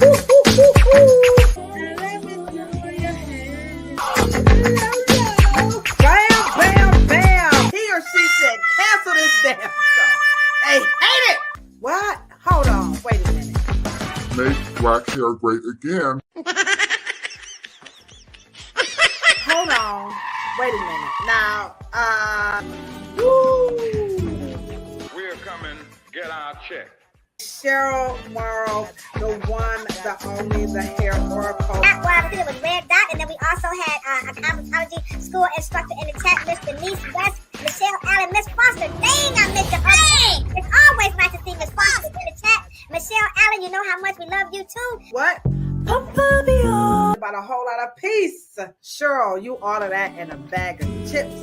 Let me do your hand. Bam, bam, bam. He or she said, cancel this damn show. They hate it. What? Hold on. Wait a minute. Make black hair great again. Hold on. Wait a minute. Now, woo. We're coming. Get our check. Cheryl, Morrow, the one, the only, the hair oracle. Well, I was with Red Dot, and then we also had a cosmetology school instructor in the chat, Miss Denise West, Michelle Allen, Miss Foster. Dang, I missed the other. It's always nice to see Miss Foster in the chat. Michelle Allen, you know how much we love you too. What? Pompadours. About a whole lot of peace. Cheryl, you order that in a bag of chips.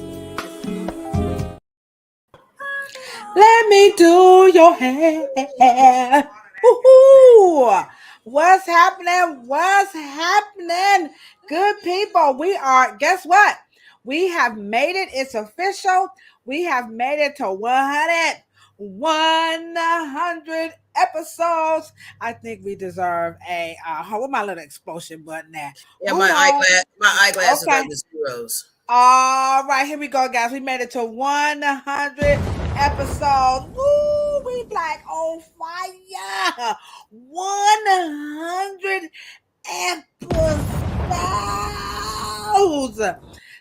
Let me do your hair. Woo-hoo. What's happening? What's happening? Good people. We are, guess what? We have made it. It's official. We have made it to 100 episodes. I think we deserve a what my little explosion button there. Yeah, my eyeglasses are the zeros. All right, here we go, guys. We made it to 100 episodes. Woo, we like on fire. 100 episodes.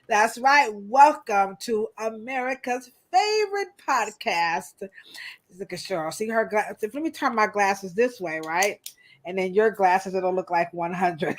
That's right. Welcome to America's favorite podcast. Look at Cheryl. See her glasses. Let me turn my glasses this way, right? And then your glasses, it'll look like 100.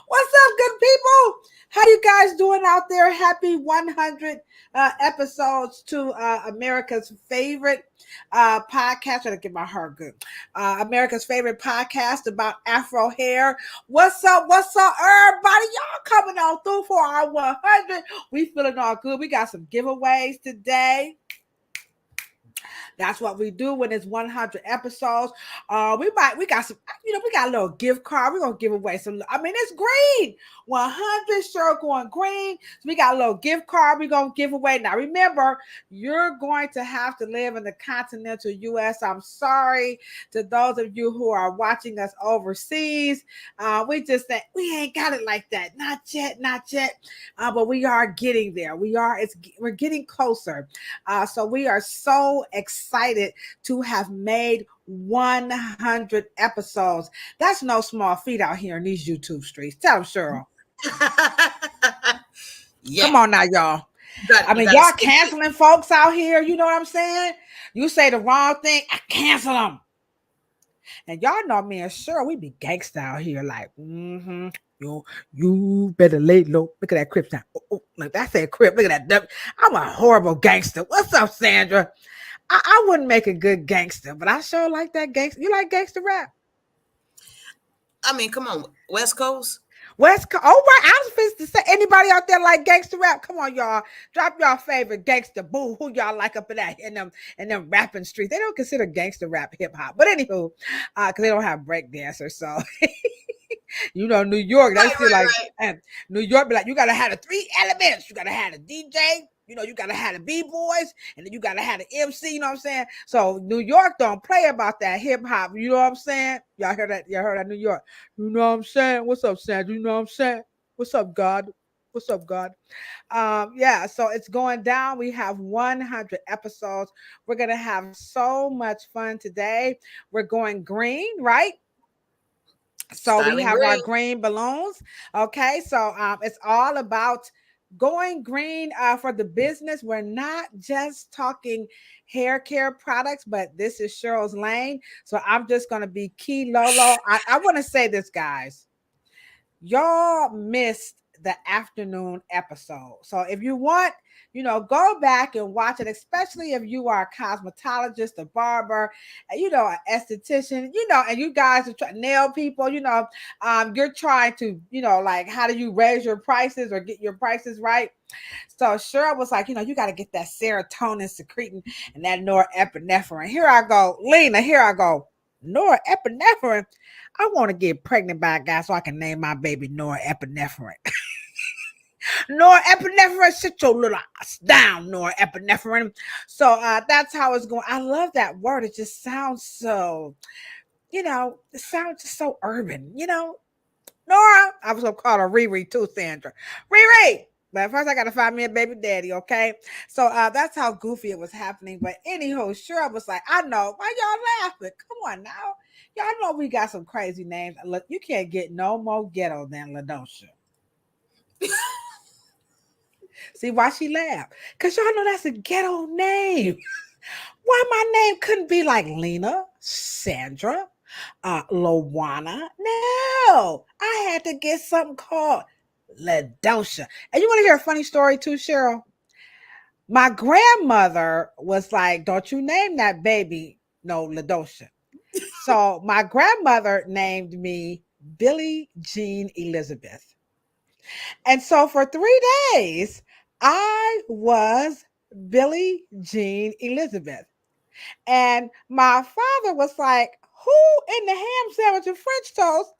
What's up, good people? How you guys doing out there? Happy 100 episodes to America's favorite podcast. Trying to get my hair good. America's favorite podcast about Afro hair. What's up? What's up, everybody? Y'all coming on through for our 100. We feeling all good. We got some giveaways today. That's what we do when it's 100 episodes. We got some, we got a little gift card. We're going to give away some. I mean, it's green. 100 Cheryl going green. So we got a little gift card we're going to give away. Now, remember, you're going to have to live in the continental U.S. I'm sorry to those of you who are watching us overseas. We just think we ain't got it like that. Not yet. But we are getting there. We're getting closer. So we are so excited to have made 100 episodes. That's no small feat out here in these YouTube streets. Tell them, Cheryl. Yeah. Come on now, y'all. Y'all canceling folks out here. You know what I'm saying? You say the wrong thing, I cancel them. And y'all know me and Cheryl, we be gangsta out here like, you better lay low. Look at that Crip sound. Oh, look, that's that Crip. Look at that. I'm a horrible gangster. What's up, Sandra? I wouldn't make a good gangster, but I sure like that gangster. You like gangster rap? I mean, come on, West Coast. West Coast. Oh, right. I was supposed to say, anybody out there like gangster rap? Come on, y'all. Drop y'all favorite gangster boo. Who y'all like up in that in them rapping streets? They don't consider gangster rap hip hop, but anywho, because they don't have break dancers. So, New York. That's right. New York be like, you gotta have the 3 elements. You gotta have the DJ. You gotta have the B-boys, and then you gotta have the MC, you know what I'm saying? So New York don't play about that hip-hop, you know what I'm saying? Y'all heard that? Y'all heard that New York? You know what I'm saying? What's up, Sandra? You know what I'm saying? What's up, God? What's up, God? So it's going down. We have 100 episodes. We're gonna have so much fun today. We're going green, right? So we have our green balloons. Okay, so it's all about going green for the business. We're not just talking hair care products, but this is Cheryl's lane. So I'm just going to be key Lolo. I want to say this, guys. Y'all missed the afternoon episode. So if you want, go back and watch it, especially if you are a cosmetologist, a barber, an esthetician, and you guys are nail people, you're trying to, like, how do you raise your prices or get your prices right? So Cheryl was like, you got to get that serotonin secreting and that norepinephrine. Here I go, Lena, norepinephrine. I want to get pregnant by a guy so I can name my baby norepinephrine. Norepinephrine, sit your little ass down, norepinephrine. So that's how it's going. I love that word. It just sounds so it sounds just so urban, Nora, I was gonna call her Riri too, Sandra. Riri! But first I gotta find me a baby daddy, okay? So that's how goofy it was happening. But anyhow, Cheryl was like, I know. Why y'all laughing? Come on now. Y'all know we got some crazy names. Look, you can't get no more ghetto than Ladosha. See why she laughed? Because y'all know that's a ghetto name. Why my name couldn't be like Lena, Sandra, Lowana? No, I had to get something called Ladosha. And you want to hear a funny story too, Cheryl? My grandmother was like, don't you name that baby no Ladosha. So my grandmother named me Billie Jean Elizabeth. And so for 3 days, I was Billie Jean Elizabeth. And my father was like, who in the ham sandwich and French toast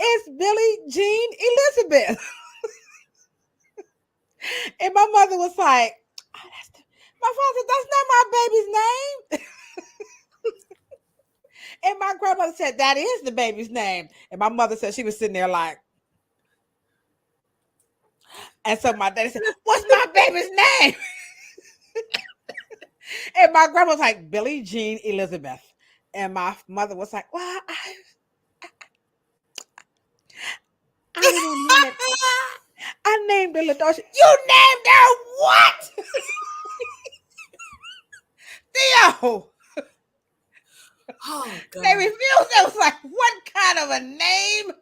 is Billie Jean Elizabeth? And my mother was like, my father, that's not my baby's name. And my grandmother said, that is the baby's name. And my mother said she was sitting there like, and so my daddy said, what's my baby's name? And my grandma was like, Billie Jean Elizabeth. And my mother was like, well, I didn't name it. I named it Ladosha. You named her what? Theo. Oh, God. They refused. It was like, what kind of a name?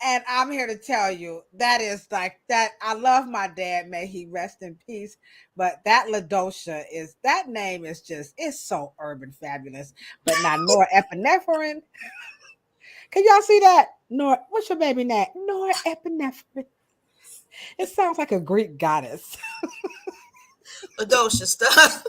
And I'm here to tell you that is like that. I love my dad. May he rest in peace. But that Ladosha that name is just, it's so urban fabulous. But not norepinephrine. Can y'all see that? What's your baby name? Norepinephrine. It sounds like a Greek goddess. Ladosha stuff.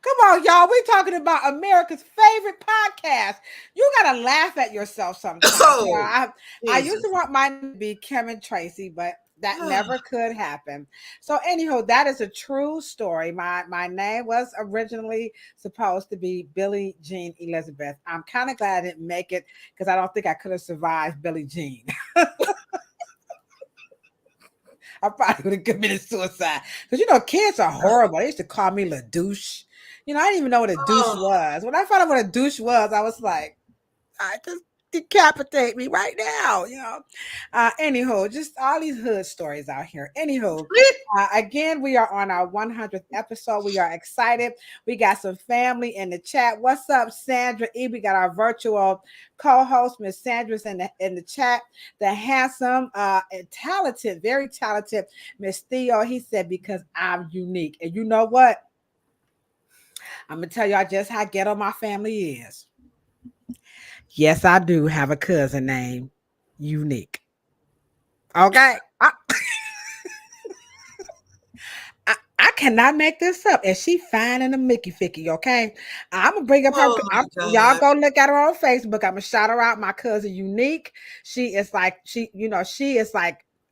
Come on, y'all. We're talking about America's favorite podcast. You gotta laugh at yourself sometimes. Oh, I used to want mine to be Kim and Tracy, but that never could happen. So anyhow, that is a true story. My name was originally supposed to be Billie Jean Elizabeth. I'm kind of glad I didn't make it because I don't think I could have survived Billie Jean. I probably would have committed suicide. Because, kids are horrible. They used to call me Ladouche. I didn't even know what a douche was. When I found out what a douche was, I was like, I just decapitate me right now, Anywho, just all these hood stories out here. Anywho, again, we are on our 100th episode. We are excited. We got some family in the chat. What's up, Sandra E? We got our virtual co-host, Miss Sandra's in the chat. The handsome, and talented, very talented Miss Theo. He said, because I'm unique. And you know what? I'm going to tell y'all just how ghetto my family is. Yes, I do have a cousin named Unique. Okay. I cannot make this up. And she fine in a Mickey Ficky, okay? I'm going to bring up her. Y'all go look at her on Facebook. I'm going to shout her out. My cousin Unique. She is like,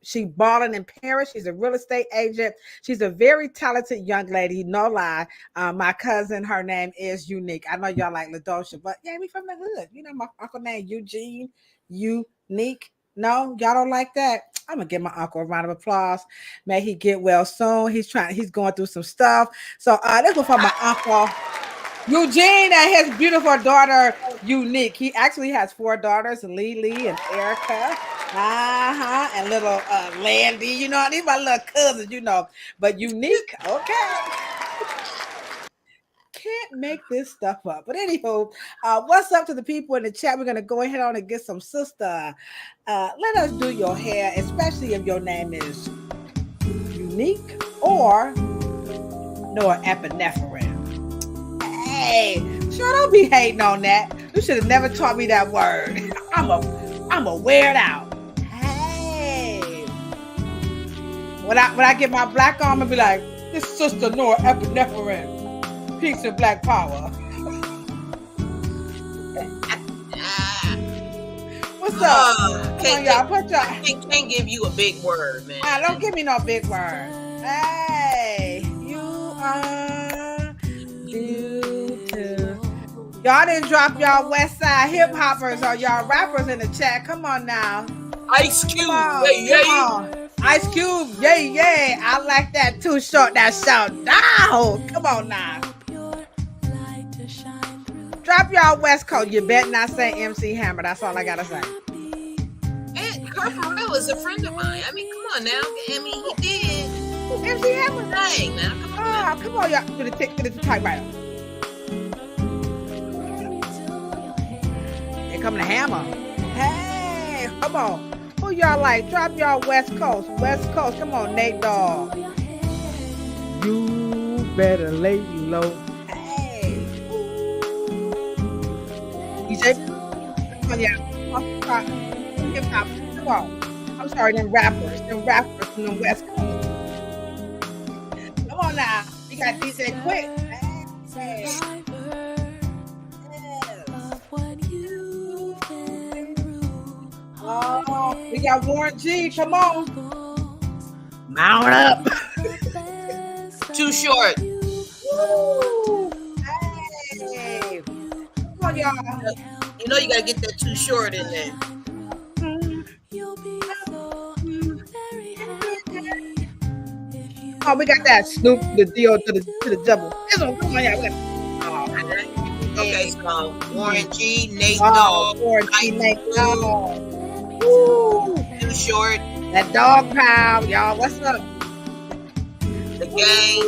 she balling in Paris. She's a real estate agent. She's a very talented young lady. No lie. My cousin, her name is Unique. I know y'all like Ladosha, but yeah, we from the hood. My uncle named Eugene. Unique. No, y'all don't like that. I'm gonna give my uncle a round of applause. May he get well soon. He's going through some stuff. So this was from my uncle Eugene and his beautiful daughter Unique. He actually has 4 daughters, Lee and Erica. And little Landy, these my little cousins, but Unique, okay. Can't make this stuff up. But anyhow, what's up to the people in the chat? We're gonna go ahead on and get some sister. Let us do your hair, especially if your name is Unique or norepinephrine. Hey, sure, don't be hating on that. You should have never taught me that word. I'm a wear it out. Hey, when I get my black arm and be like, this sister norepinephrine. Peace and black power. What's up? Come on, y'all. I can't give you a big word, man. Don't give me no big word. Hey, you are beautiful. Y'all didn't drop y'all West Side hip hoppers or y'all rappers in the chat. Come on now. Ice Cube, Come yay. on. Ice Cube, yay. I like that too short. That shout down. Come on now. Drop y'all West Coast. You better not say MC Hammer. That's all I gotta say. And Kurt Farrell is a friend of mine. I mean, come on now. I mean, he did. MC Hammer. Dang, now. Come on, y'all. Do the typewriter. Here come the hammer. Hey, come on. Who y'all like? Drop y'all West Coast. West Coast. Come on, Nate Dogg. You better lay low. Hey. DJ. Come on, yeah. Hip hop. Come on. I'm sorry, them rappers from the West Coast. Come on now. You got DJ Quick. Hey. Oh, we got Warren G. Come on. Mount up. Too short. Woo. Hey. Come on, y'all. You know you gotta get that too short in there. Oh, we got that Snoop, the deal to the double. Come on, y'all. Okay, so Warren G, Nate Dogg, Warren G, Nate Dogg. Too short. That dog pound, y'all. What's up? The Gang.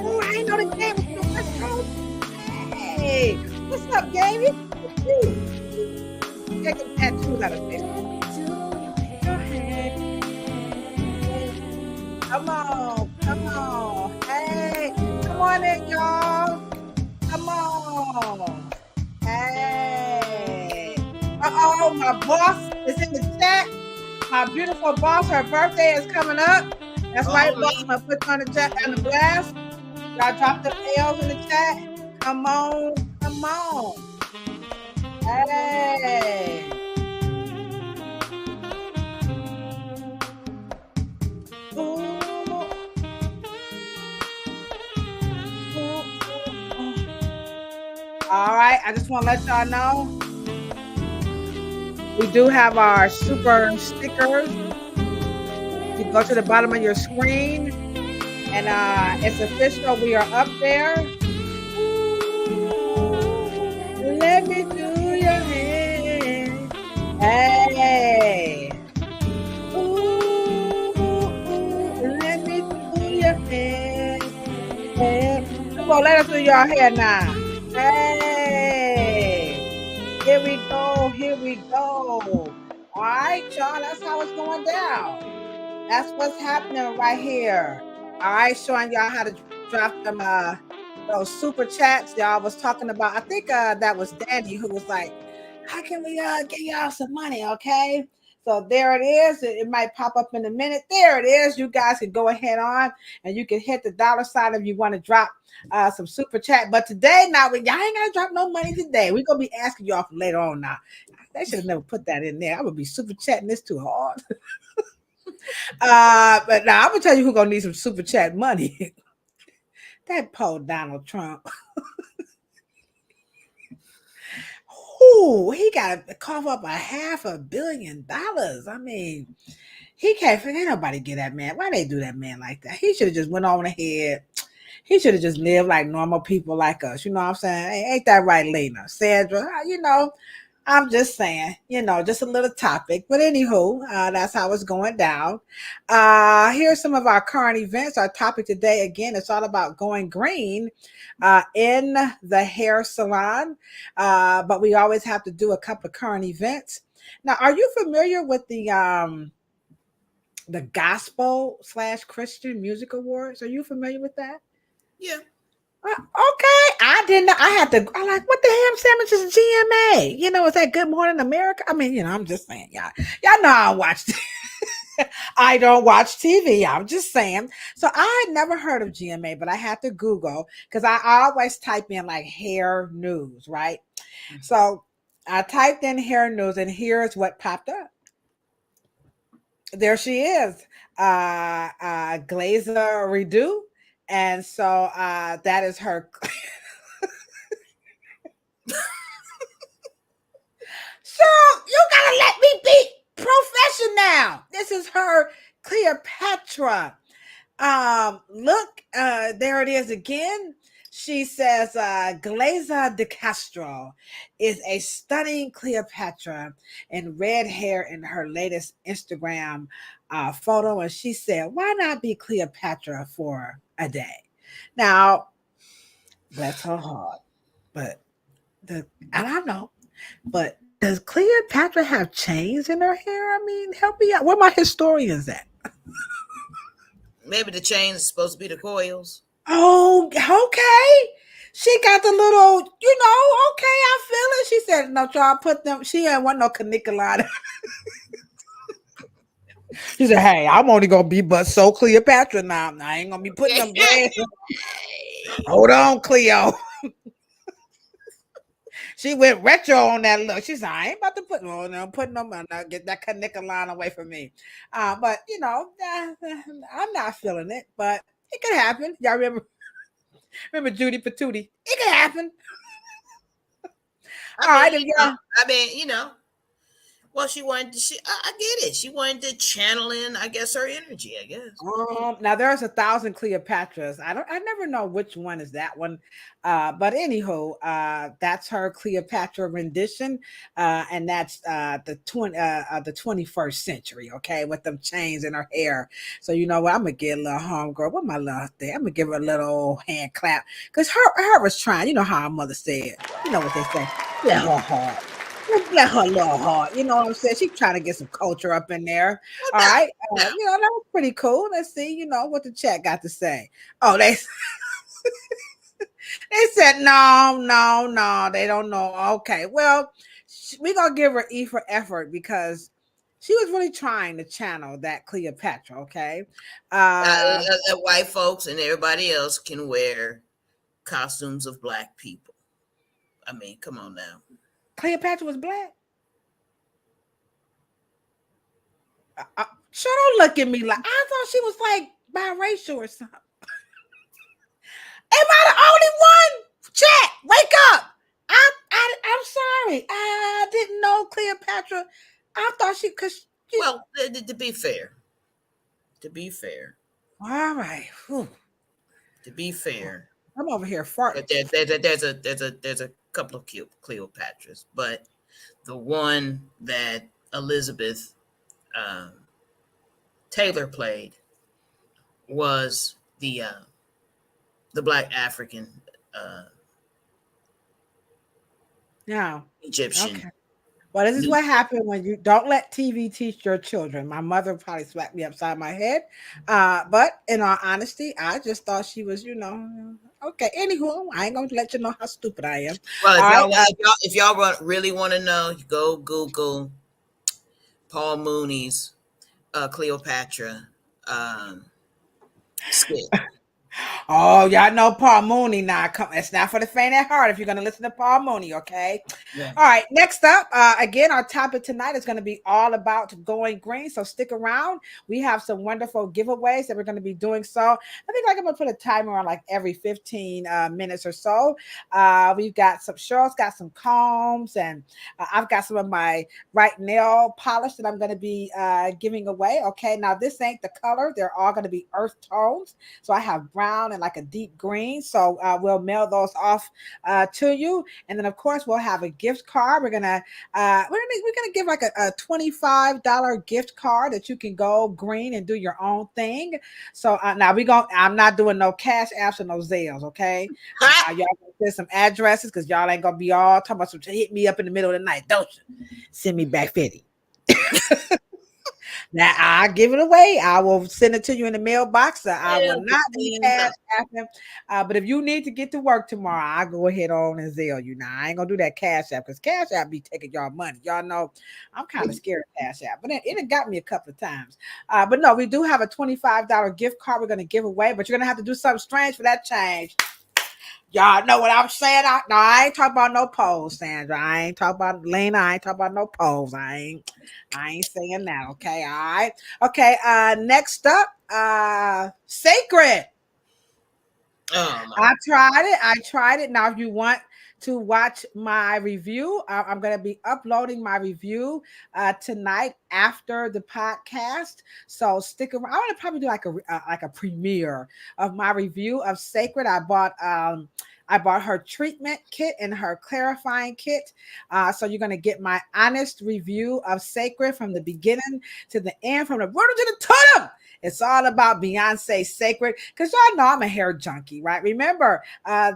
Oh, I ain't know the game was the West Coast. Hey, what's up, Gamey? Take the tattoos out of this. Come on. Hey, come on in, y'all. Come on. Hey. Uh-oh, my boss is in the chat. My beautiful boss, her birthday is coming up. That's right, boss. I'm going to put you on the chat and the blast. Y'all drop the L's in the chat. Come on. Hey. All right, I just want to let y'all know we do have our super stickers. You go to the bottom of your screen, and it's official. We are up there. Let me do your hand. Hey. Let me do your hand. Hey. Come on, let us do your hair now. Hey, here we go. All right, y'all, that's how it's going down. That's what's happening right here. All right, showing y'all how to drop them those super chats y'all was talking about. I think that was Danny who was like, how can we get y'all some money, okay? So there it is. It might pop up in a minute. There it is. You guys can go ahead on and you can hit the $ if you want to drop some super chat. But today, now y'all ain't gonna drop no money today. We're gonna be asking y'all for later on now. They should have never put that in there. I would be super chatting this too hard. But now I'm gonna tell you who's gonna need some super chat money. That poor Donald Trump. Ooh, he got to cough up $500 million. I mean, he can't nobody get that man. Why they do that man like that? He should have just went on ahead. He should have just lived like normal people like us. You know what I'm saying? Ain't that right, Lena? Sandra, I'm just saying, just a little topic. But anywho, that's how it's going down. Here's some of our current events. Our topic today, again, it's all about going green in the hair salon. But we always have to do a couple of current events. Now, are you familiar with the Gospel/Christian Music Awards? Are you familiar with that? Yeah. Okay, I didn't know. I like, what the ham sandwich is GMA? Is that Good Morning America? I mean, I'm just saying, y'all know I watch. I don't watch TV. I'm just saying. So I had never heard of GMA, but I had to Google because I always type in like hair news, right? Mm-hmm. So I typed in hair news, and here's what popped up. There she is, Glazer Redo. And so that is her. this is her Cleopatra. Look, there it is again. She says, Glaza de Castro is a stunning Cleopatra in red hair in her latest Instagram photo. And she said, why not be Cleopatra for a day? Now, bless her heart. But I don't know, but does Cleopatra have chains in her hair? I mean, help me out. Where my historians at? Maybe the chains is supposed to be the coils. Oh, okay. She got the little, okay, I feel it. She said, no, y'all put them, she ain't want no caniculata. She said, hey, I'm only going to be but so Cleopatra now. I ain't going to be putting them braids. Hold on, Cleo. She went retro on that look. She said, I ain't about to put putting them on, get that caniculata away from me. But, I'm not feeling it, but it could happen. Y'all remember Judy Patootie? It could happen. I mean, well, she wanted to, I get it. She wanted to channel in, I guess, her energy, I guess. Now there's 1,000 Cleopatras. I never know which one is that one. But anywho, that's her Cleopatra rendition. And that's the 21st century, okay, with them chains in her hair. So you know what? I'm gonna get a little homegirl. What my love thing? I'm gonna give her a little hand clap. Because her was trying, you know how her mother said, you know what they say, let her heart. Let her little heart. You know what I'm saying? She's trying to get some culture up in there. All right. That was pretty cool. Let's see, what the chat got to say. Oh, they said no, they don't know. Okay. Well, we're gonna give her E for effort because she was really trying to channel that Cleopatra, okay? White folks and everybody else can wear costumes of black people. I mean, come on now. Cleopatra was black. Sure, don't look at me like I thought she was like biracial or something. Am I the only one? Chat, wake up! I'm sorry. I didn't know Cleopatra. I thought she Well, to be fair. All right. Whew. To be fair. I'm over here farting. There's a couple of Cleopatras, but the one that Elizabeth Taylor played was the black African Egyptian. Okay. Well, this is what happened when you don't let TV teach your children. My mother probably smacked me upside my head. But in all honesty, I just thought she was, okay. Anywho, I ain't gonna let you know how stupid I am. Well, if y'all really want to know, go Google Paul Mooney's Cleopatra skit. Oh, y'all know Paul Mooney now. It's not for the faint at heart if you're going to listen to Paul Mooney, okay? Yeah. All right, next up, again, our topic tonight is going to be all about going green, so stick around. We have some wonderful giveaways that we're going to be doing. So I think I'm going to put a timer on like every 15 minutes or so. We've got Cheryl's got some combs, and I've got some of my Wright nail polish that I'm going to be giving away, okay? Now, this ain't the color. They're all going to be earth tones. So I have brown and like a deep green. So we'll mail those off to you. And then of course we'll have a gift card. We're gonna give like a $25 gift card that you can go green and do your own thing. So now I'm not doing no cash apps or no Zales, okay? Y'all gonna send some addresses because y'all ain't gonna be all talking about some hit me up in the middle of the night, don't you? Send me back 50. Now I'll give it away. I will send it to you in the mailbox. I will not be cash apping. But if you need to get to work tomorrow, I'll go ahead on and Zelle you. Now I ain't gonna do that cash app because cash app be taking y'all money. Y'all know I'm kind of scared of cash app, but it got me a couple of times. But no, we do have a $25 gift card we're gonna give away, but you're gonna have to do something strange for that change. Y'all know what I'm saying? I ain't talking about no poles, Sandra. I ain't talking about Lena. I ain't talking about no poles. I ain't saying that. Okay. All right. Okay. Next up, Sacred. I tried it. Now, if you want to watch my review. I'm going to be uploading my review tonight after the podcast. So stick around. I want to probably do like a premiere of my review of Sacred. I bought her treatment kit and her clarifying kit. So you're going to get my honest review of Sacred from the beginning to the end, from the border to the totem. It's all about Beyonce Sacred, because y'all know I'm a hair junkie, right? Remember,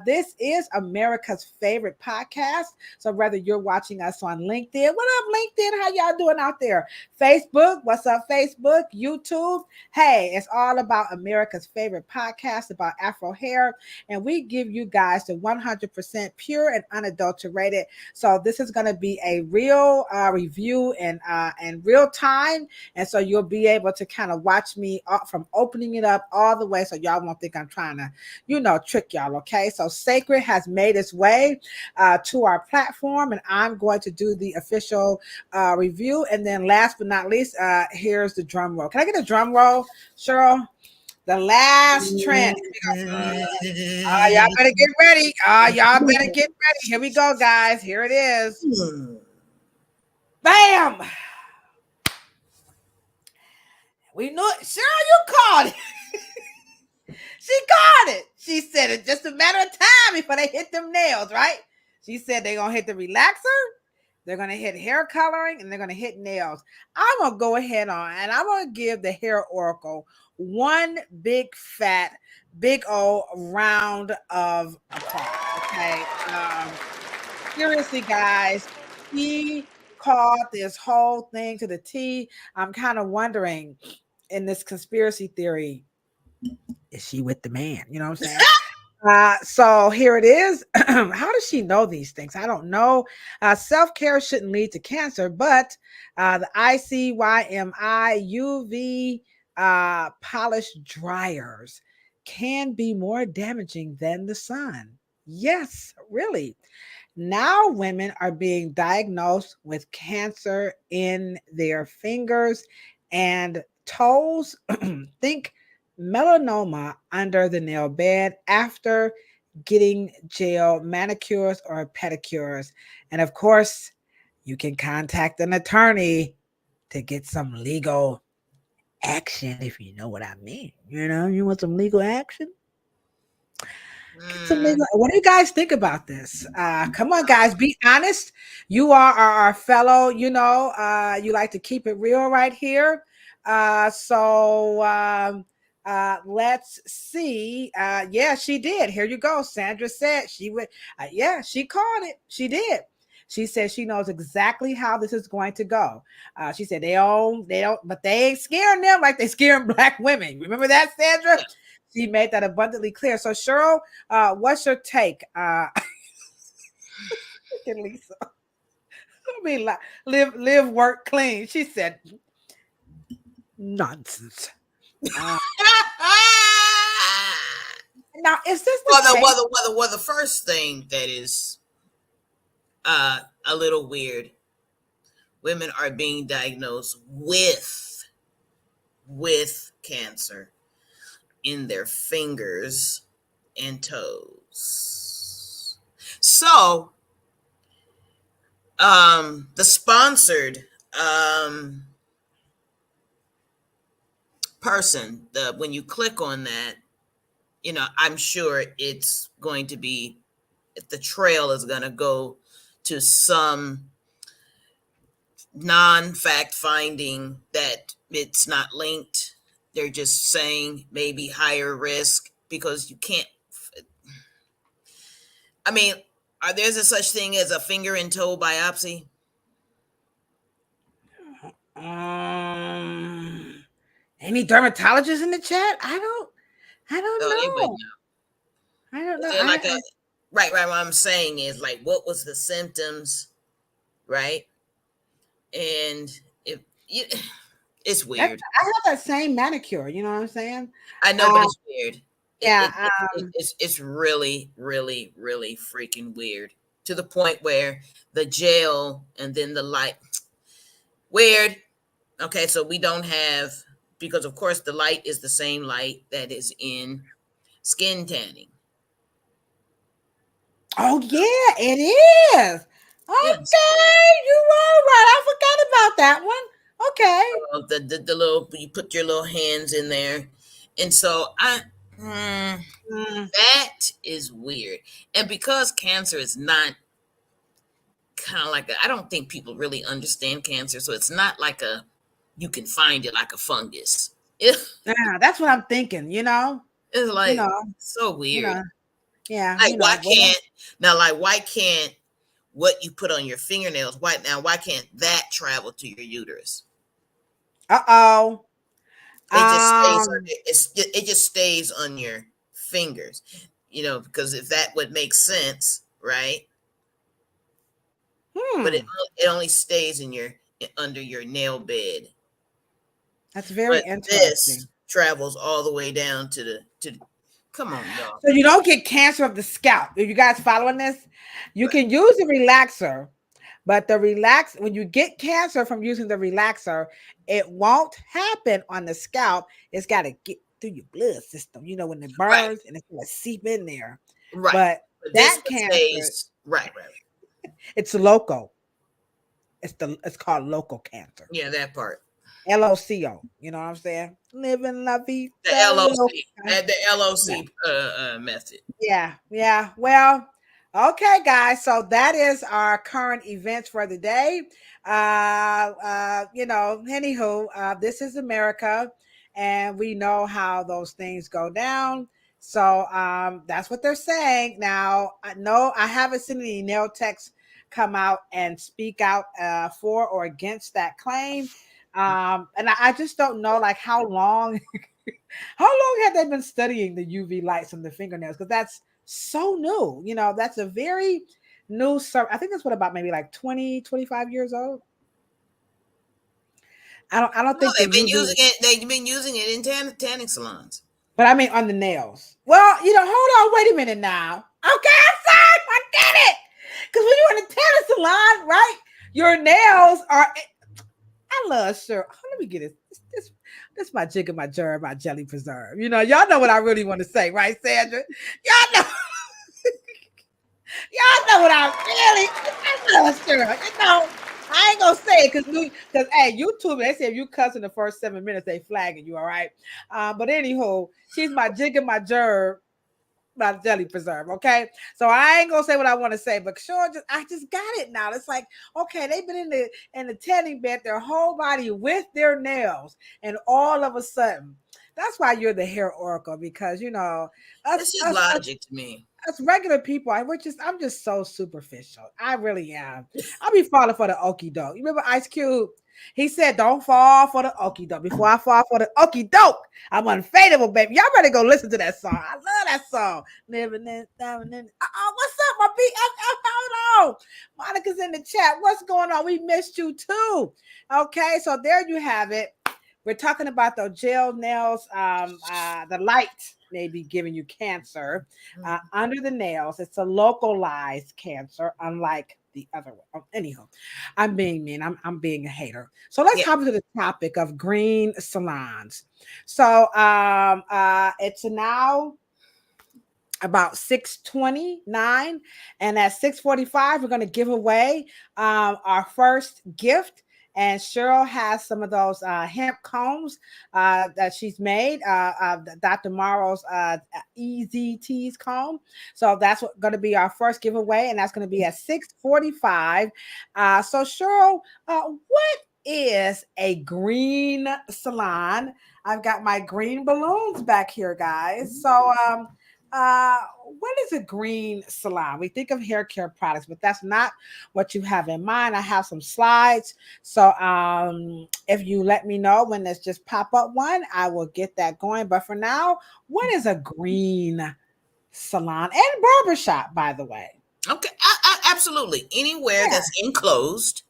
this is America's favorite podcast. So whether you're watching us on LinkedIn, what up, LinkedIn? How y'all doing out there? Facebook, what's up, Facebook? YouTube. Hey, it's all about America's favorite podcast about Afro hair. And we give you guys the 100% pure and unadulterated. So this is going to be a real review and real time. And so you'll be able to kind of watch me from opening it up all the way, so y'all won't think I'm trying to, trick y'all. Okay, so Sacred has made its way to our platform, and I'm going to do the official review. And then, last but not least, here's the drum roll. Can I get a drum roll, Cheryl? The last trend. Y'all better get ready. Y'all better get ready. Here we go, guys. Here it is. Bam. We knew it. Cheryl, you called it. She called it. She said it's just a matter of time before they hit them nails, right? She said they're going to hit the relaxer, they're going to hit hair coloring, and they're going to hit nails. I'm going to go ahead on, and I'm going to give the Hair Oracle one big fat, big old round of applause, okay? Seriously, guys, he called this whole thing to the T. I'm kind of wondering, in this conspiracy theory, is she with the man? You know what I'm saying? So here it is. How does she know these things? I don't know. Self-care shouldn't lead to cancer, but the ICYMI UV polished dryers can be more damaging than the sun. Yes, really. Now women are being diagnosed with cancer in their fingers and toes. Think melanoma under the nail bed after getting gel manicures or pedicures. And of course, you can contact an attorney to get some legal action, if you know what I mean. You want some legal action? What do you guys think about this? Come on, guys, be honest. You are our fellow, you like to keep it real right here. So let's see. Yeah, she did. Here you go. Sandra said she would. Yeah, she called it. She did. She said she knows exactly how this is going to go. She said they don't, but they ain't scaring them like they scaring Black women. Remember that, Sandra? She made that abundantly clear. So, Cheryl, what's your take? Lisa. I mean, live, work clean. She said, nonsense. Now, is this the first thing that is a little weird? Women are being diagnosed with cancer in their fingers and toes. So, the sponsored person, when you click on that, I'm sure it's going to be, the trail is going to go to some non-fact finding that it's not linked. They're just saying maybe higher risk, because you can't. I mean, there's a such thing as a finger and toe biopsy? Any dermatologists in the chat? I don't know. I don't know. Right. What I'm saying is, like, what was the symptoms, right? And it's weird. I have that same manicure. You know what I'm saying? I know, but it's weird. Yeah, it's really, really, really freaking weird, to the point where the gel and then the light, weird. Okay, so we don't have, because of course the light is the same light that is in skin tanning. Oh yeah, it is. Yes. Okay, you are right. I forgot about that one. Okay. The little, you put your little hands in there, and so mm, Mm, that is weird. And because cancer is not kind of like I don't think people really understand cancer, so it's not like a you can find it like a fungus. yeah, that's what I'm thinking. It's You like know, so you weird. know. Yeah, Like well, why can't what you put on your fingernails, why can't that travel to your uterus? uh-oh. It just stays on Um, it just stays on your fingers, because if that would make sense, right? But it hmm. it only stays under your nail bed. That's very But this interesting. travels all the way down to come on, y'all. So you don't get cancer of the scalp. Are you guys following this? You Right. can use a relaxer, but when you get cancer from using the relaxer, it won't happen on the scalp. It's got to get through your blood system. When it Right. burns and it's going to seep in there. Right. But But this that one cancer, stays right. it's local. It's called local cancer. Yeah, that part. LOCO. You know what I'm saying? Living la vida The loca. LOC. The LOC method. Yeah. Well, okay, guys. So that is our current events for the day. Anywho, this is America, and we know how those things go down. So that's what they're saying. Now, I haven't seen any nail techs come out and speak out for or against that claim. And I just don't know like how long have they been studying the UV lights from the fingernails? Because that's so new. That's a very new I think that's what about maybe like 20, 25 years old. I don't No, think the UV, they've been using it in tanning salons. but I mean on the nails. Well, hold on, wait a minute now. Okay, I'm sorry, I get it. Because when you're in a tanning salon, right, your nails are. I love Cheryl. Oh, let me get it. This my jig and my germ, my jelly preserve. Y'all know what I really want to say, right, Sandra? Y'all know, y'all know what I love Cheryl. I ain't gonna say it because hey, YouTube, they say if you cuss in the first 7 minutes, they flagging you, all right. But anywho, she's my jig and my germ, my jelly preserve. Okay, so I ain't gonna say what I want to say, but sure, I just got it now. It's like, okay, they've been in the tanning bed their whole body with their nails, and all of a sudden, that's why you're the hair oracle, because us This is us us, logic to me. us regular people, I'm just so superficial. I really am. I'll be falling for the okie doke. You remember Ice Cube? He said, "Don't fall for the okie doke. Before I fall for the okie doke, I'm unfadable, baby." Y'all better go listen to that song. I love that song. Living in, what's up, my beat? Hold on. Monica's in the chat. What's going on? We missed you too. Okay, so there you have it. We're talking about the gel nails. The light may be giving you cancer under the nails. It's a localized cancer, unlike the other one. Anyhow, I'm being mean. I'm being a hater. So let's Yeah. hop into the topic of green salons. So it's now about 6:29, and at 6:45 we're going to give away our first gift, and Cheryl has some of those hemp combs that she's made, Dr. Morrow's easy tease comb. So that's going to be our first giveaway, and that's going to be at 6:45. So Cheryl, what is a green salon? I've got my green balloons back here, guys. So uh, what is a green salon? We think of hair care products, but that's not what you have in mind. I have some slides. So if you let me know when there's just pop up one, I will get that going. But for now, what is a green salon and barbershop, by the way? Okay. Absolutely. Anywhere Yeah. that's enclosed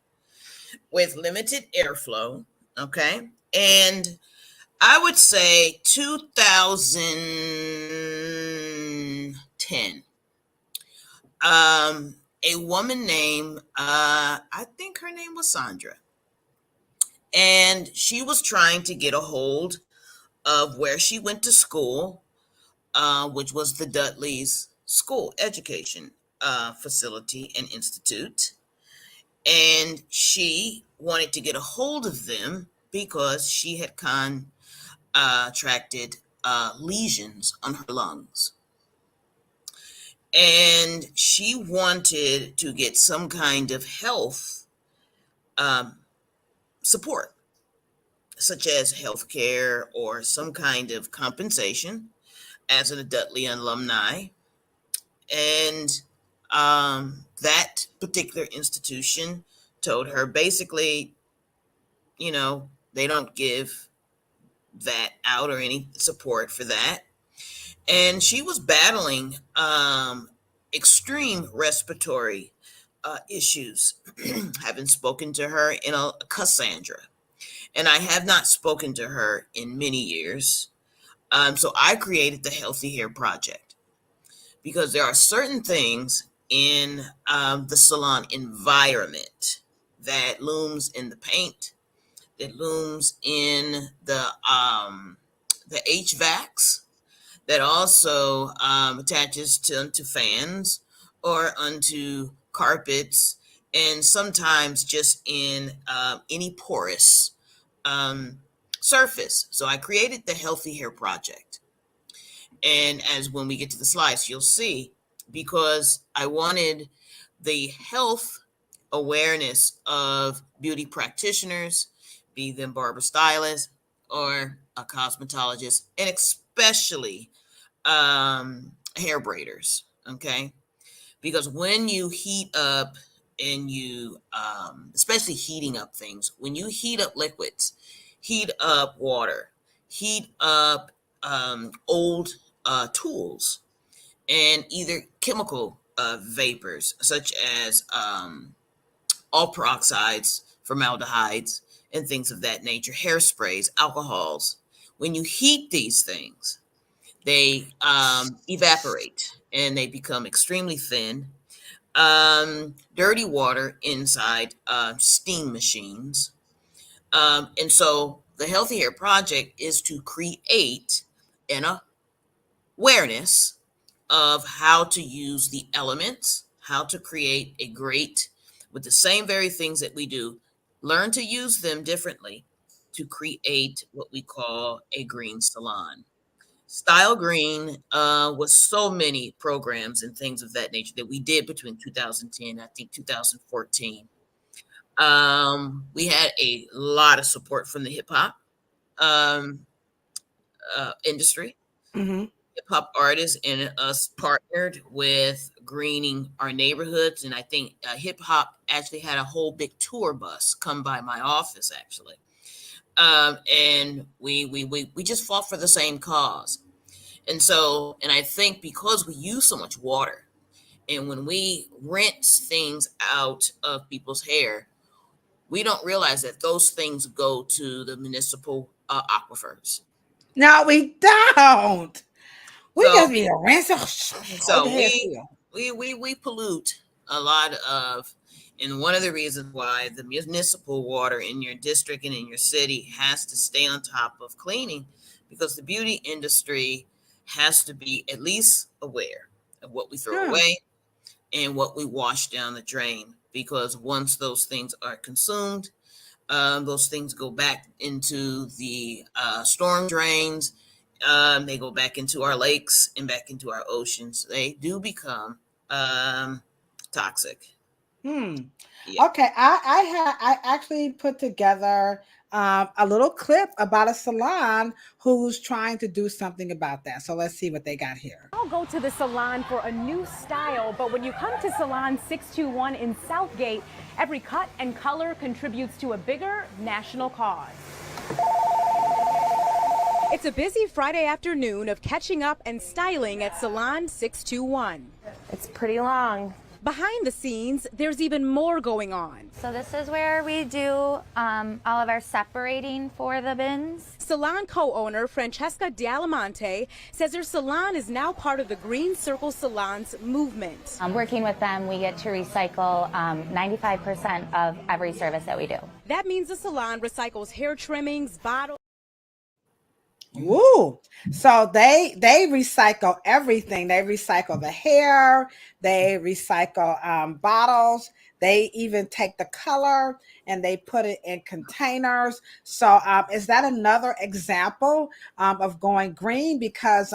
with limited airflow. Okay. And I would say 2010. A woman named I think her name was Sandra, and she was trying to get a hold of where she went to school, which was the Dudley's school education. facility and institute, and she wanted to get a hold of them because she had contracted lesions on her lungs. And she wanted to get some kind of health support, such as health care or some kind of compensation as an Dudley alumni. And that particular institution told her basically, you know, they don't give that out or any support for that. And she was battling extreme respiratory issues. Having spoken to her in a Cassandra, and I have not spoken to her in many years. So I created the Healthy Hair Project because there are certain things in the salon environment that looms in the paint, that looms in the HVACs, that also attaches to fans or onto carpets, and sometimes just in any porous surface. So I created the Healthy Hair Project. And as when we get to the slides, you'll see, because I wanted the health awareness of beauty practitioners, be them barber stylists or a cosmetologist, and especially hair braiders, okay? Because when you heat up and you, especially heating up things, when you heat up liquids, heat up water, heat up old tools, and either chemical vapors such as all peroxides, formaldehydes, and things of that nature, hairsprays, alcohols. When you heat these things, they evaporate and they become extremely thin. Dirty water inside steam machines. And so the Healthy Hair Project is to create an awareness of how to use the elements, how to create a great, with the same very things that we do, learn to use them differently to create what we call a green salon. Style Green was so many programs and things of that nature that we did between 2010, I think 2014. We had a lot of support from the hip hop industry. Mm-hmm. Hip hop artists and us partnered with greening our neighborhoods. And I think hip hop actually had a whole big tour bus come by my office, actually. And we just fought for the same cause. And so, and I think because we use so much water, and when we rinse things out of people's hair, we don't realize that those things go to the municipal aquifers. No, we don't. We So- just be a ransom. So we pollute a lot of, and one of the reasons why the municipal water in your district and in your city has to stay on top of cleaning, because the beauty industry has to be at least aware of what we throw away and what we wash down the drain, because once those things are consumed, those things go back into the storm drains. They go back into our lakes and back into our oceans. They do become toxic. Yeah. Yeah. Okay, I actually put together a little clip about a salon who's trying to do something about that. So let's see what they got here. I'll go to the salon for a new style, but when you come to Salon 621 in Southgate, every cut and color contributes to a bigger national cause. It's a busy Friday afternoon of catching up and styling at Salon 621. It's pretty long. Behind the scenes, there's even more going on. So this is where we do all of our separating for the bins. Salon co-owner Francesca Dialamonte says her salon is now part of the Green Circle Salons movement. Working with them, we get to recycle 95% of every service that we do. That means the salon recycles hair trimmings, bottles. Woo. So they recycle everything. They recycle the hair, they recycle bottles, they even take the color and they put it in containers. So is that another example of going green? Because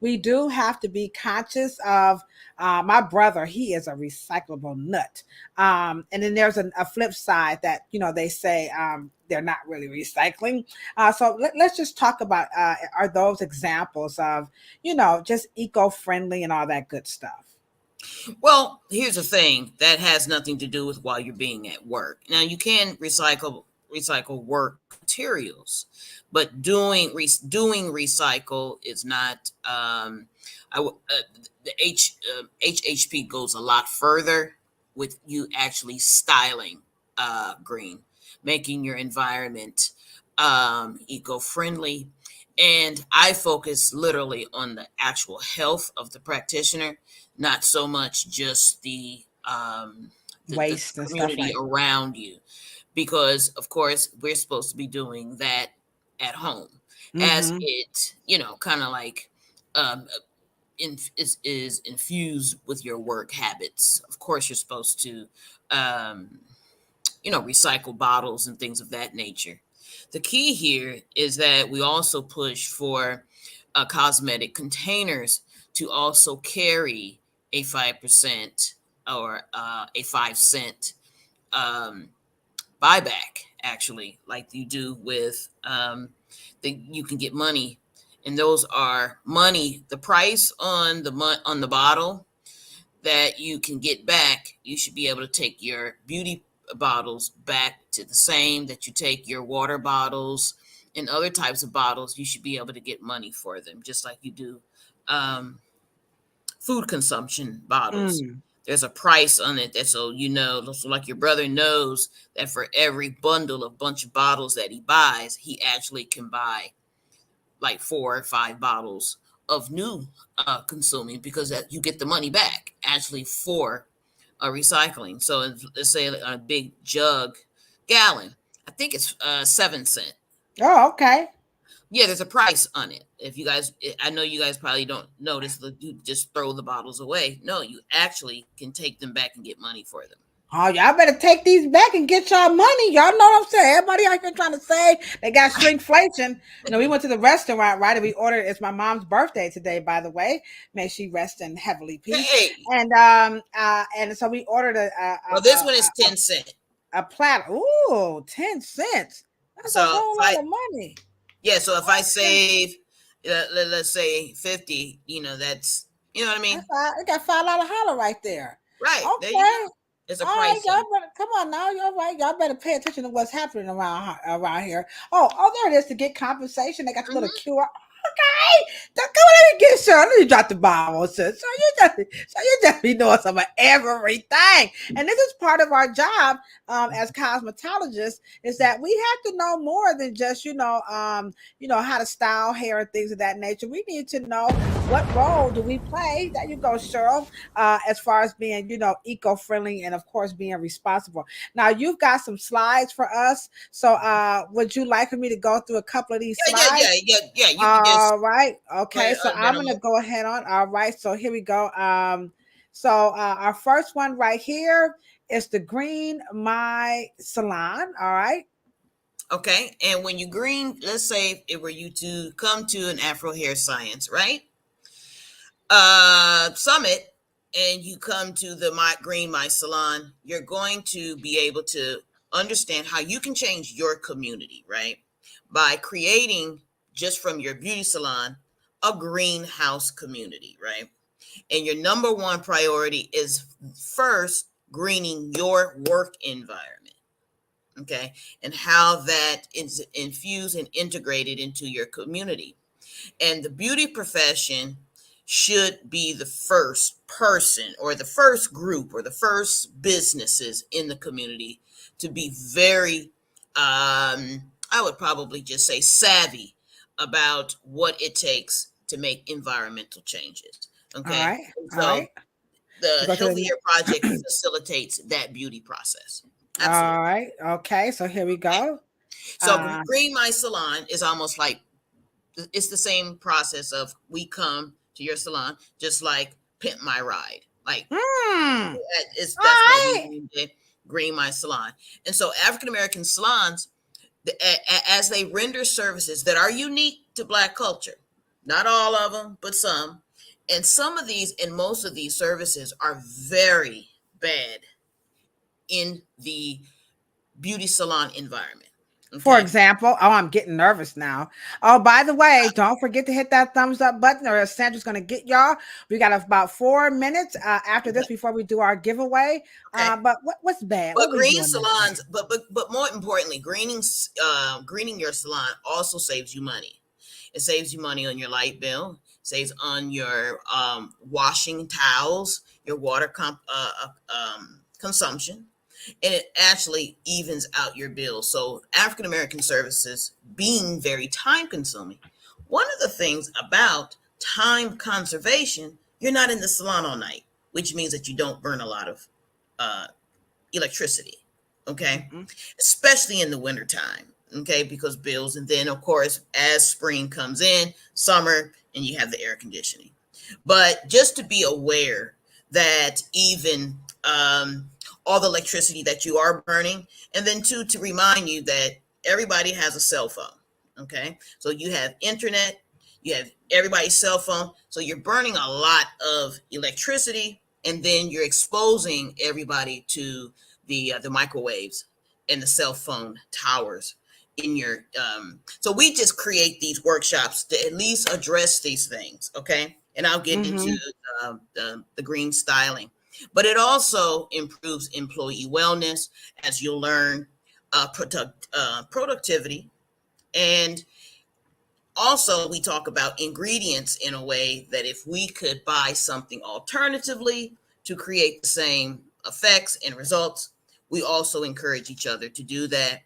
we do have to be conscious of my brother, he is a recyclable nut. And then there's a flip side that, they say they're not really recycling. So let's just talk about are those examples of, just eco-friendly and all that good stuff. Well, here's the thing that has nothing to do with while you're being at work. Now, you can recycle work materials, but doing recycle is not. The HHP goes a lot further with you actually styling green, making your environment eco-friendly. And I focus literally on the actual health of the practitioner, not so much just the Waste and stuff community like that. around you, because of course we're supposed to be doing that at home, as Mm-hmm. it kind of like um, is infused with your work habits. Of course, you're supposed to um, recycle bottles and things of that nature. The key here is that we also push for cosmetic containers to also carry a 5% or a 5 cent um, buyback, actually, like you do with you can get money, and those are money. The price on the bottle that you can get back, you should be able to take your beauty bottles back to the same that you take your water bottles and other types of bottles. You should be able to get money for them, just like you do um, food consumption bottles. Mm. There's a price on it, that so like your brother knows that for every bunch of bottles that he buys, he actually can buy like 4 or 5 bottles of new consuming, because that you get the money back actually for recycling. So let's say a big gallon, I think it's 7 cent. Oh, okay. Yeah, there's a price on it. If you guys, I know you guys probably don't notice that you just throw the bottles away. No, you actually can take them back and get money for them. Oh, y'all better take these back and get y'all money. Y'all know what I'm saying. Everybody out here trying to save. They got shrinkflation. We went to the restaurant, right? And we ordered. It's my mom's birthday today, by the way. May she rest in heavenly peace. Hey, And so we ordered well, this one is 10 cent. a platter. Ooh, 10 cents. That's a So whole lot of money. so if I Okay. save, let's say 50, that's what I mean. I got $5 holler right there. Right there, you Okay. go. It's a All right, price. y'all better come on now. Y'all right. Y'all better pay attention to what's happening around here. Oh, there it is to get compensation. They got the little QR. Okay, come on, let me get Cheryl. Let me drop the bomb on sis. So you just be doing some of everything, and this is part of our job as cosmetologists, is that we have to know more than just how to style hair and things of that nature. We need to know what role do we play. There you go, Cheryl. As far as being eco-friendly and of course being responsible. Now you've got some slides for us. So would you like for me to go through a couple of these slides? Yeah. You can just All right. Okay. So I'm them gonna up. go ahead on. All right. So here we go. So our first one right here is the Green My Salon. All right. Okay, and when you green, let's say it were you to come to an Afro hair science, right? Summit, and you come to the Green My Salon, you're going to be able to understand how you can change your community, right? By creating, just from your beauty salon, a greenhouse community, right? And your number one priority is first greening your work environment, okay? And how that is infused and integrated into your community. And the beauty profession should be the first person or the first group or the first businesses in the community to be very, I would probably just say, savvy about what it takes to make environmental changes. All Okay. right. And All so right. the Go to the Healthier Project facilitates that beauty process. Absolutely. All right. Okay. So here we Okay. go. So Uh, Green My Salon is almost like it's the same process of we come to your salon, just like pimp my ride. Like All that's what we right. named it, Green My Salon. And so African American salons, as they render services that are unique to Black culture, not all of them, but some, and some of these and most of these services are very bad in the beauty salon environment. For Okay. example, oh, I'm getting nervous now. Oh, by the way, don't forget to hit that thumbs up button, or Sandra's going to get y'all. We got about 4 minutes after this before we do our giveaway. Okay. But what's bad? But What we green doing that's bad? salons, but more importantly, greening your salon also saves you money. It saves you money on your light bill, saves on your washing towels, your water consumption, and it actually evens out your bill. So African American services being very time consuming, one of the things about time conservation, you're not in the salon all night, which means that you don't burn a lot of electricity, okay, especially in the wintertime, okay, because bills. And then of course as spring comes in, summer, and you have the air conditioning. But just to be aware that even all the electricity that you are burning, and then two, to remind you that everybody has a cell phone, okay, so you have internet, you have everybody's cell phone, so you're burning a lot of electricity, and then you're exposing everybody to the microwaves and the cell phone towers in your so we just create these workshops to at least address these things, okay, and I'll get into the green styling. But it also improves employee wellness, as you'll learn, productivity, and also we talk about ingredients in a way that if we could buy something alternatively to create the same effects and results, we also encourage each other to do that.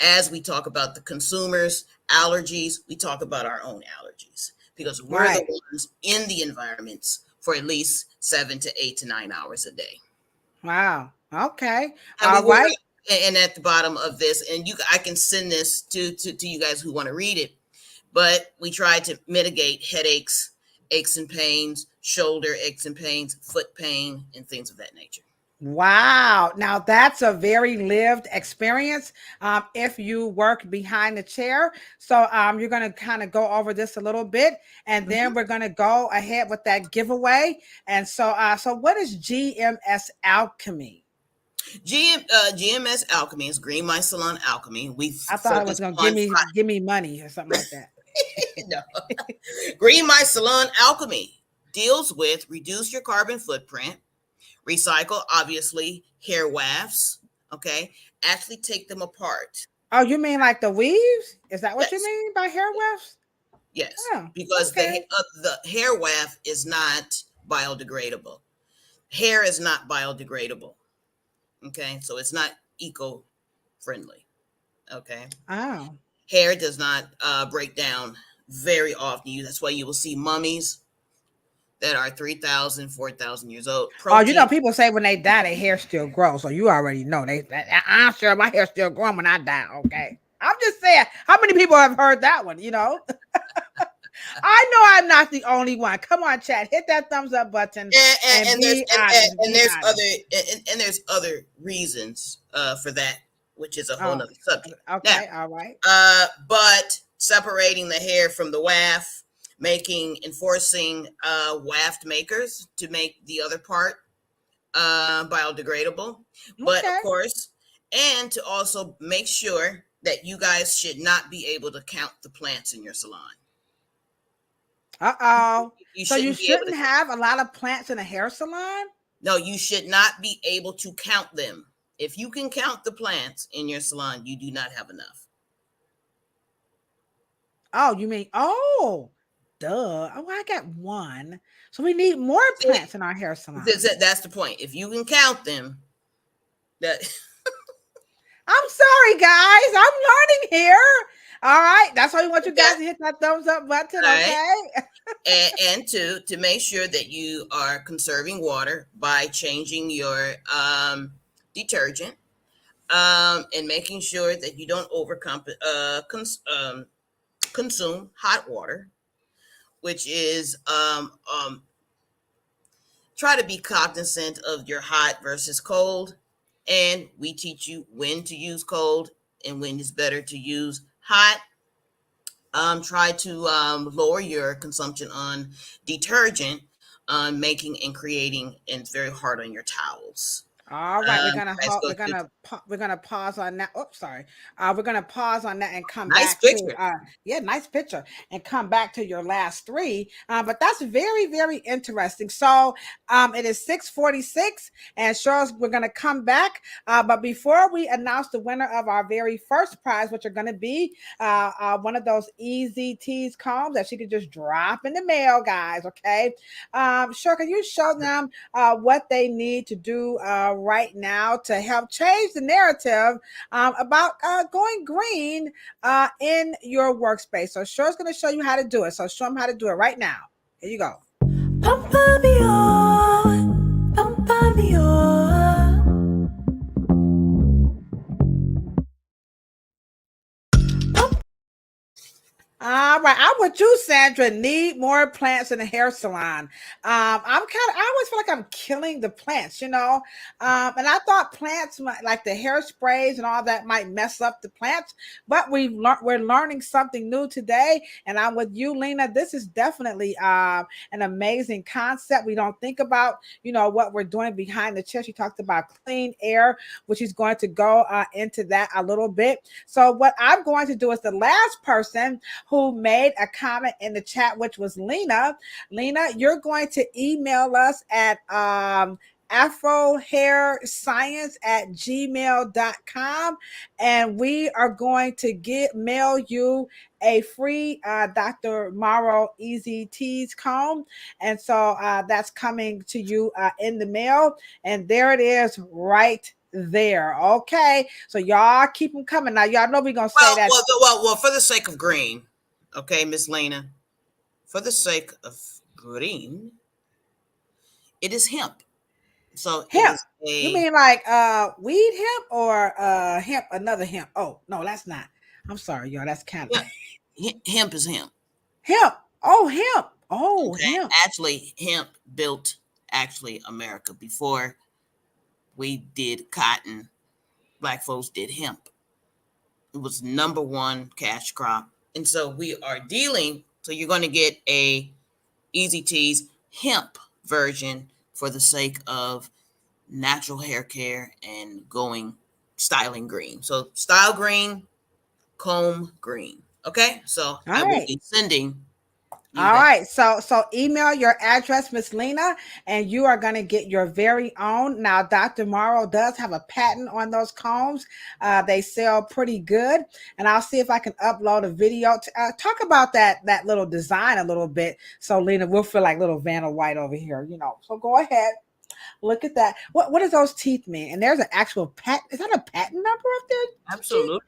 As we talk about the consumers' allergies, we talk about our own allergies, because we're the ones in the environments for at least 7 to 8 to 9 hours a day. Wow. Okay. And All right. And at the bottom of this, and I can send this to you guys who want to read it, but we try to mitigate headaches, aches and pains, shoulder aches and pains, foot pain, and things of that nature. Wow. Now that's a very lived experience. If you work behind the chair. So you're going to kind of go over this a little bit, and then we're going to go ahead with that giveaway. And so what is GMS Alchemy? GMS Alchemy is Green My Salon Alchemy. I thought it was going to give me money or something like that. No. Green My Salon Alchemy deals with reduce your carbon footprint, recycle, obviously, hair wafts, okay? Actually take them apart. Oh, you mean like the weaves? Is that what Yes. you mean by hair wafts? Yes, Oh, because okay. the hair waft is not biodegradable. Hair is not biodegradable, okay? So it's not eco-friendly, okay? Oh. Hair does not break down very often. That's why you will see mummies that are 3,000, 4,000 years old. Oh, you know, people say when they die, their hair still grows. So you already know I'm sure my hair still growing when I die. Okay. I'm just saying, how many people have heard that one? You know, I know I'm not the only one. Come on, chat, hit that thumbs up button. And there's other reasons for that, which is a whole nother subject. Okay. Now, all right. But separating the hair from the waft, enforcing waft makers to make the other part biodegradable, but of course, and to also make sure that you guys should not be able to count the plants in your salon. So you shouldn't have a lot of plants in a hair salon? No, you should not be able to count them. If you can count the plants in your salon, you do not have enough. Oh, you mean, duh. Oh, I got one. So we need more plants in our hair salon. That's the point. If you can count them, that. I'm sorry, guys. I'm learning here. All right. That's why we want you guys to hit that thumbs up button, okay? and to make sure that you are conserving water by changing your detergent, and making sure that you don't consume hot water, which is try to be cognizant of your hot versus cold. And we teach you when to use cold and when it's better to use hot. Try to lower your consumption on detergent, making and creating, and it's very hard on your towels. All right, Let's go to we're gonna pause on that. Oops, sorry. We're gonna pause on that and come nice back to picture. yeah, nice picture, and come back to your last three. But that's very, very interesting. So it is 6:46, and Cheryl, we're gonna come back. But before we announce the winner of our very first prize, which are gonna be one of those easy tease combs that she could just drop in the mail, guys. Okay. Cheryl, can you show them what they need to do right now to help change the narrative about going green in your workspace? So Cheryl's going to show you how to do it. So show them how to do it right now. Here you go. All right, I'm with you, Sandra. Need more plants in the hair salon. I always feel like I'm killing the plants, and I thought plants like the hairsprays and all that might mess up the plants, but we're learning something new today, and I'm with you, Lena. This is definitely an amazing concept. We don't think about, what we're doing behind the chair. She talked about clean air, which is going to go into that a little bit. So what I'm going to do is the last person who made a comment in the chat, which was Lena. Lena, you're going to email us at afrohairscience@gmail.com, and we are going to mail you a free Dr. Morrow Easy Tease comb. And so that's coming to you in the mail. And there it is right there. Okay. So y'all keep them coming. Now, y'all know we're going to say that. Well, for the sake of green, okay, Miss Lena, for the sake of green, it is hemp. So hemp. You mean like weed hemp or hemp, another hemp? Oh, no, that's not. I'm sorry, y'all. That's kind of hemp is hemp. Hemp. Oh, hemp. Oh, okay. Hemp. Actually, hemp built America. Before we did cotton, Black folks did hemp. It was number one cash crop. And so we are dealing, so you're going to get a Easy Tease hemp version for the sake of natural hair care and styling green. So style green, comb green. Okay. So I will be sending. All right. So email your address, Miss Lena, and you are going to get your very own. Now, Dr. Morrow does have a patent on those combs. They sell pretty good. And I'll see if I can upload a video to talk about that little design a little bit. So, Lena, we'll feel like little Vanna White over here, So go ahead. Look at that. What does those teeth mean? And there's an actual patent. Is that a patent number up there? Absolutely.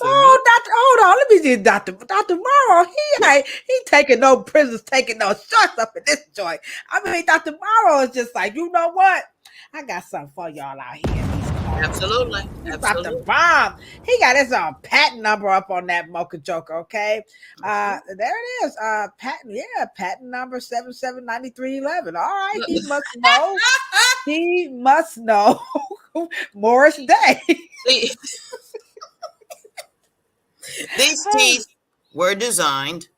Oh, Doctor, hold on. Let me see, Dr. Morrow. He taking no prisoners, taking no shots up in this joint. I mean, Dr. Morrow is just like, you know what? I got something for y'all out here. Absolutely. Dr. Bomb. He got his own patent number up on that Mocha Joker, okay? There it is. Patent number 779311. All right, he must know. He must know Morris Day. These teeth were designed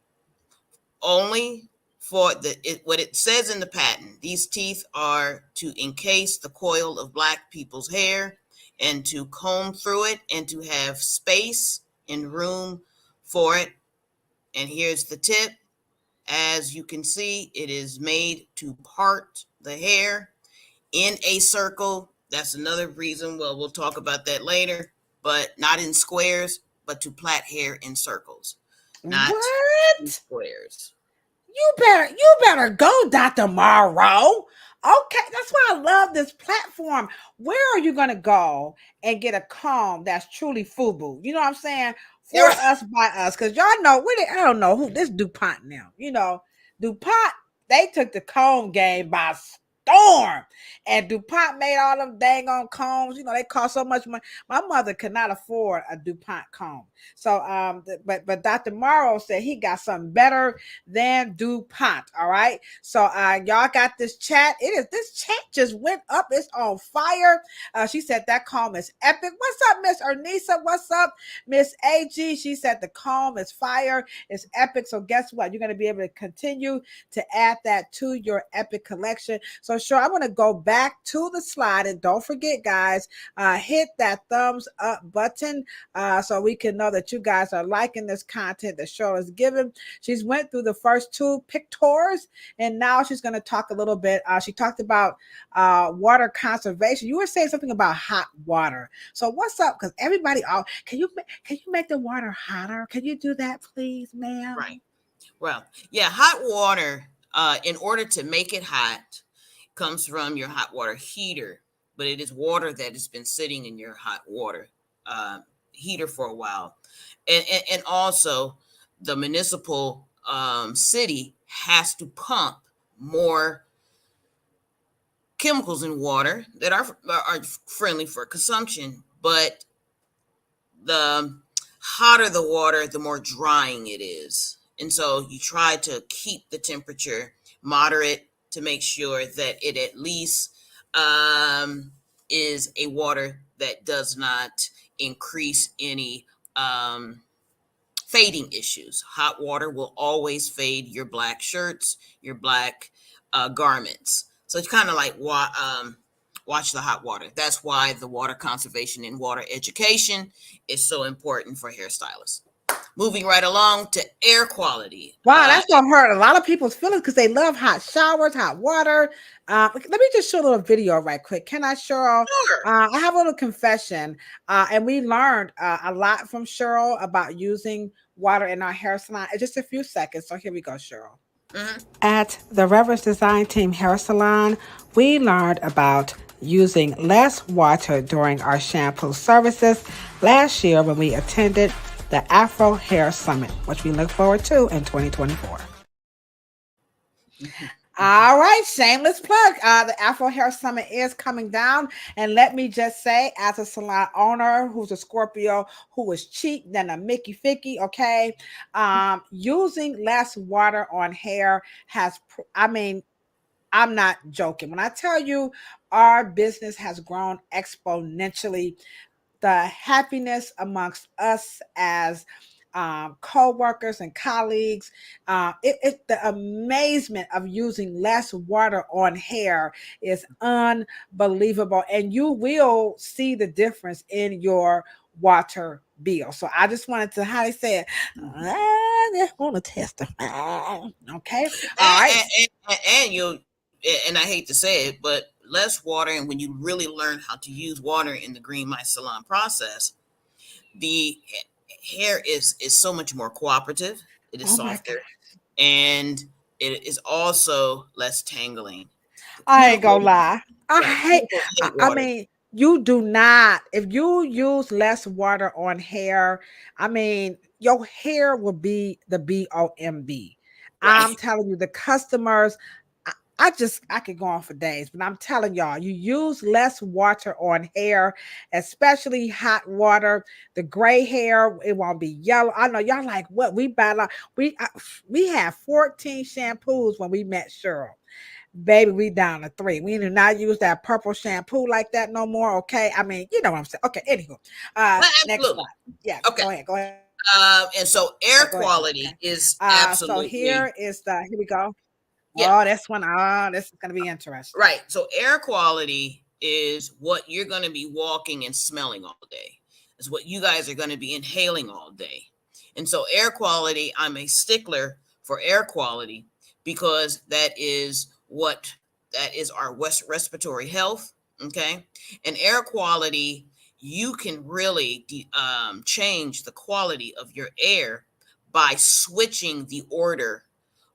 only for what it says in the patent. These teeth are to encase the coil of Black people's hair and to comb through it and to have space and room for it. And here's the tip. As you can see, it is made to part the hair in a circle. That's another reason. Well, we'll talk about that later, but not in squares, but to plait hair in circles. Not in squares. You better go, Dr. Morrow. Okay, that's why I love this platform. Where are you going to go and get a comb that's truly FUBU? You know what I'm saying? For us, by us. Because y'all know, I don't know who this DuPont now. DuPont, they took the comb game by storm. And DuPont made all them dang on combs. You know, they cost so much money. My mother could not afford a DuPont comb. So, but Dr. Morrow said he got something better than DuPont. All right. So, y'all got this chat. This chat just went up. It's on fire. She said that comb is epic. What's up, Miss Ernisa? What's up, Miss AG? She said the comb is fire. It's epic. So guess what? You're going to be able to continue to add that to your epic collection. So sure, I'm going to go back to the slide, and don't forget, guys, hit that thumbs up button so we can know that you guys are liking this content that Cheryl is giving. She's went through the first two pictures, and now she's going to talk a little bit. She talked about water conservation. You were saying something about hot water. So what's up? Because everybody, can you make the water hotter? Can you do that, please, ma'am? Right. Well, yeah, hot water, in order to make it hot, comes from your hot water heater, but it is water that has been sitting in your hot water heater for a while. And also the municipal city has to pump more chemicals in water that are friendly for consumption, but the hotter the water, the more drying it is. And so you try to keep the temperature moderate to make sure that it at least is a water that does not increase any fading issues. Hot water will always fade your black shirts, your black garments. So it's kind of like watch the hot water. That's why the water conservation and water education is so important for hairstylists. Moving right along to air quality. Wow, that's gonna hurt a lot of people's feelings because they love hot showers, hot water. Let me just show a little video right quick. Can I, Cheryl? Sure. I have a little confession, and we learned a lot from Cheryl about using water in our hair salon in just a few seconds. So here we go, Cheryl. Mm-hmm. At the Reverence Design Team Hair Salon, we learned about using less water during our shampoo services last year when we attended the Afro Hair Summit, which we look forward to in 2024. All right, shameless plug. The Afro Hair Summit is coming down. And let me just say, as a salon owner who's a Scorpio, who is cheap than a Mickey Ficky, okay? Using less water on hair I'm not joking. When I tell you our business has grown exponentially, the happiness amongst us as co-workers and colleagues, the amazement of using less water on hair is unbelievable. And you will see the difference in your water bill. So I just wanted to, how they say it, I just want to testify. Okay. All right. And I hate to say it, but less water, and when you really learn how to use water in the Green My Salon process, the hair is so much more cooperative. It is softer, and it is also less tangling. I ain't gonna lie. I mean, you do not, if you use less water on hair, I mean, your hair will be the BOMB. Right. I'm telling you, the customers, I could go on for days, but I'm telling y'all, you use less water on hair, especially hot water. The gray hair, it won't be yellow. I know y'all like what we battle. We have 14 shampoos when we met Cheryl. Baby, we down to 3. We do not use that purple shampoo like that no more. Okay, I mean, you know what I'm saying. Okay, anywho, next slide. Yeah, okay. Go ahead. And so air quality is absolutely. So here we go. Yeah. Oh, this one. Oh, this is going to be interesting. Right. So air quality is what you're going to be walking and smelling all day. It's what you guys are going to be inhaling all day. And so air quality, I'm a stickler for air quality because that is our respiratory health. Okay. And air quality, you can really change the quality of your air by switching the order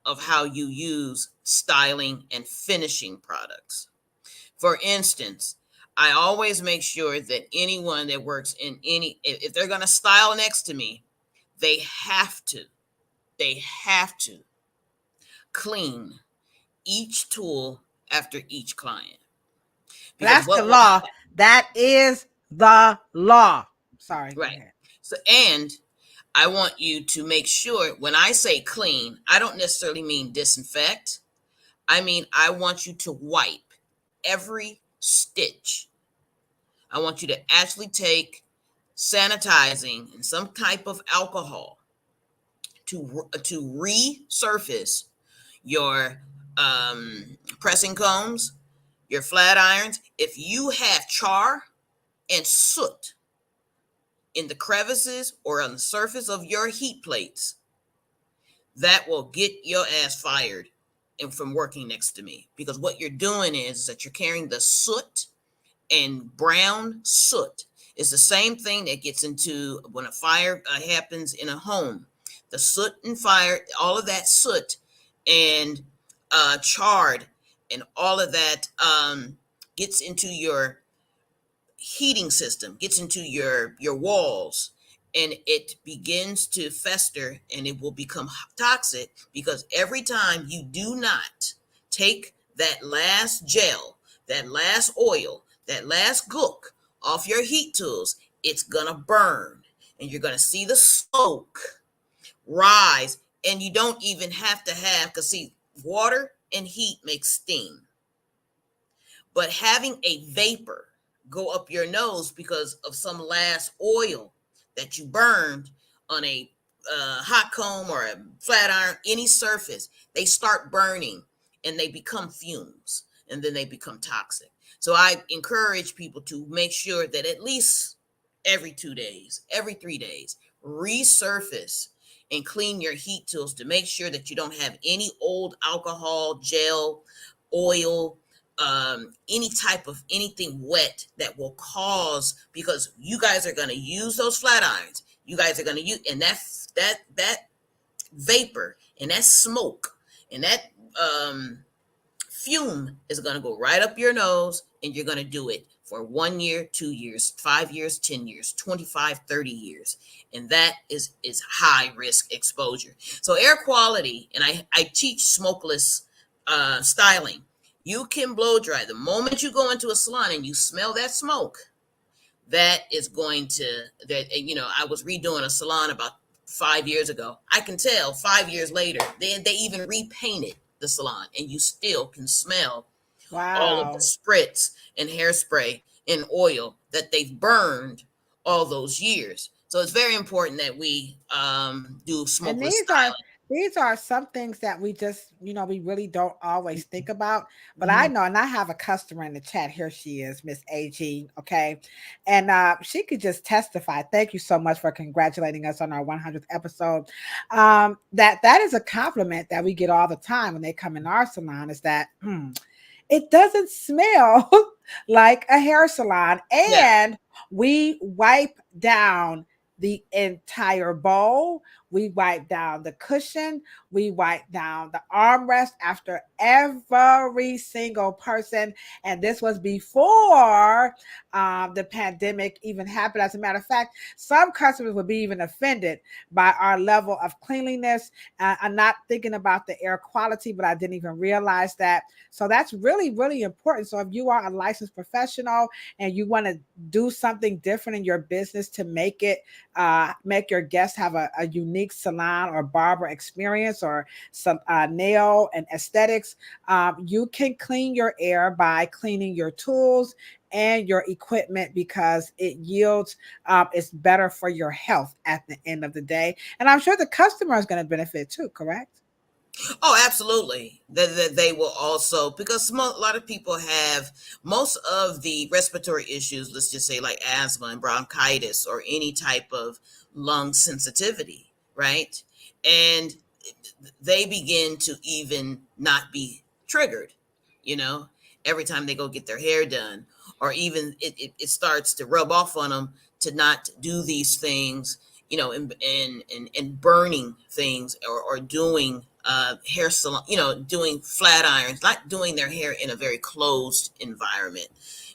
of how you use styling and finishing products. For instance, I always make sure that anyone that works in if they're going to style next to me, they have to clean each tool after each client. That's the law. That is the law. Sorry. Right. So, and I want you to make sure when I say clean, I don't necessarily mean disinfect. I mean, I want you to wipe every stitch. I want you to actually take sanitizing and some type of alcohol to resurface your pressing combs, your flat irons. If you have char and soot in the crevices or on the surface of your heat plates, that will get your ass fired and from working next to me, because what you're doing is that you're carrying the soot, and brown soot is the same thing that gets into when a fire happens in a home. The soot and fire, all of that soot and charred and all of that gets into your heating system, gets into your walls, and it begins to fester and it will become toxic, because every time you do not take that last gel, that last oil, that last gook off your heat tools, it's gonna burn and you're gonna see the smoke rise. And you don't even have to have, because see, water and heat make steam, but having a vapor go up your nose because of some last oil that you burned on a hot comb or a flat iron, any surface, they start burning and they become fumes and then they become toxic. So I encourage people to make sure that at least every 2 days, every 3 days, resurface and clean your heat tools to make sure that you don't have any old alcohol, gel, oil, any type of anything wet that will cause, because you guys are going to use those flat irons. You guys are going to use, and that vapor and that smoke and that fume is going to go right up your nose, and you're going to do it for 1 year, 2 years, 5 years, 10 years, 25, 30 years. And that is high risk exposure. So air quality, and I teach smokeless styling. You can blow dry. The moment you go into a salon and you smell that smoke, that is going to, that, you know, I was redoing a salon about 5 years ago. I can tell 5 years later, they even repainted the salon, and you still can smell all of the spritz and hairspray and oil that they've burned all those years. So it's very important that we do smokeless styling. These are some things that we just, you know, we really don't always think about. But I know, and I have a customer in the chat. Here she is, Miss AG. Okay. And she could just testify. Thank you so much for congratulating us on our 100th episode. That is a compliment that we get all the time when they come in our salon, is that it doesn't smell like a hair salon. And we wipe down the entire bowl. We wipe down the cushion. We wipe down the armrest after every single person. And this was before the pandemic even happened. As a matter of fact, some customers would be even offended by our level of cleanliness. I'm not thinking about the air quality, but I didn't even realize that. So that's really, really important. So if you are a licensed professional and you want to do something different in your business to make it, make your guests have a unique salon or barber experience, or some nail and aesthetics, you can clean your air by cleaning your tools and your equipment, because it yields, it's better for your health at the end of the day. And I'm sure the customer is going to benefit too, correct? Oh, absolutely. They will also, because a lot of people have most of the respiratory issues, let's just say like asthma and bronchitis or any type of lung sensitivity, right? And they begin to even not be triggered, you know, every time they go get their hair done, or even it starts to rub off on them to not do these things, you know, and burning things, or doing hair salon, you know, doing flat irons, not doing their hair in a very closed environment.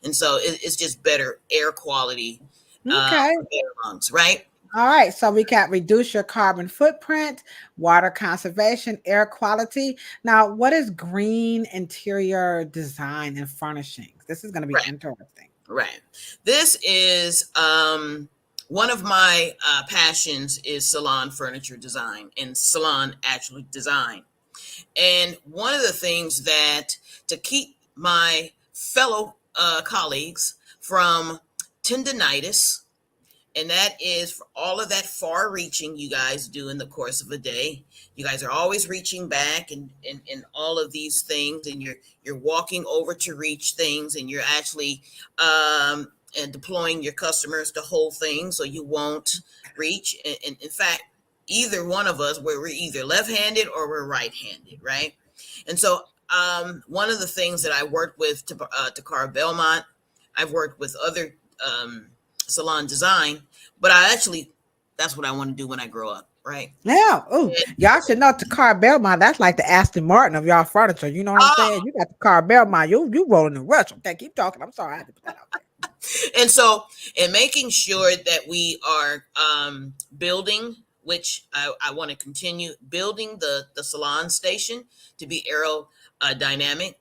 And so it's just better air quality for their lungs, right? All right, so we got reduce your carbon footprint, water conservation, air quality. Now, what is green interior design and furnishings? This is going to be Right. interesting. Right. This is one of my passions is salon furniture design and salon actually design. And one of the things that to keep my fellow colleagues from tendinitis, and that is for all of that far reaching you guys do in the course of a day. You guys are always reaching back and all of these things, and you're walking over to reach things, and you're actually and deploying your customers to hold things so you won't reach. And in fact, either one of us, where we're either left-handed or we're right-handed, right? And so one of the things that I worked with Takara Belmont, I've worked with other salon design, but that's what I want to do when I grow up, right? Yeah. Oh, y'all should know Takara Belmont. That's like the Aston Martin of y'all furniture. You know what I'm saying? You got Takara Belmont. You rolling the rush. Okay, keep talking. I'm sorry. I had to put that out there. And so, in making sure that we are building, which I want to continue building the salon station to be aerodynamic,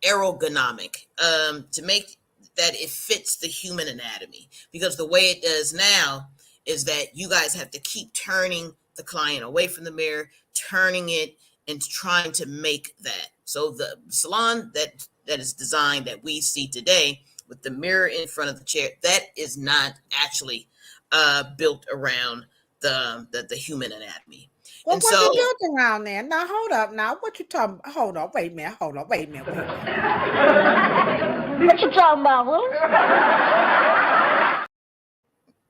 ergonomic, to make that it fits the human anatomy. Because the way it does now is that you guys have to keep turning the client away from the mirror, turning it and trying to make that. So the salon that is designed that we see today with the mirror in front of the chair, that is not actually built around the human anatomy. Well, And what so you built around there? Now, hold up. Now, what you talking? Hold on. Wait a minute. Hold on. Wait a minute. Wait a minute. What you talking about, Will? I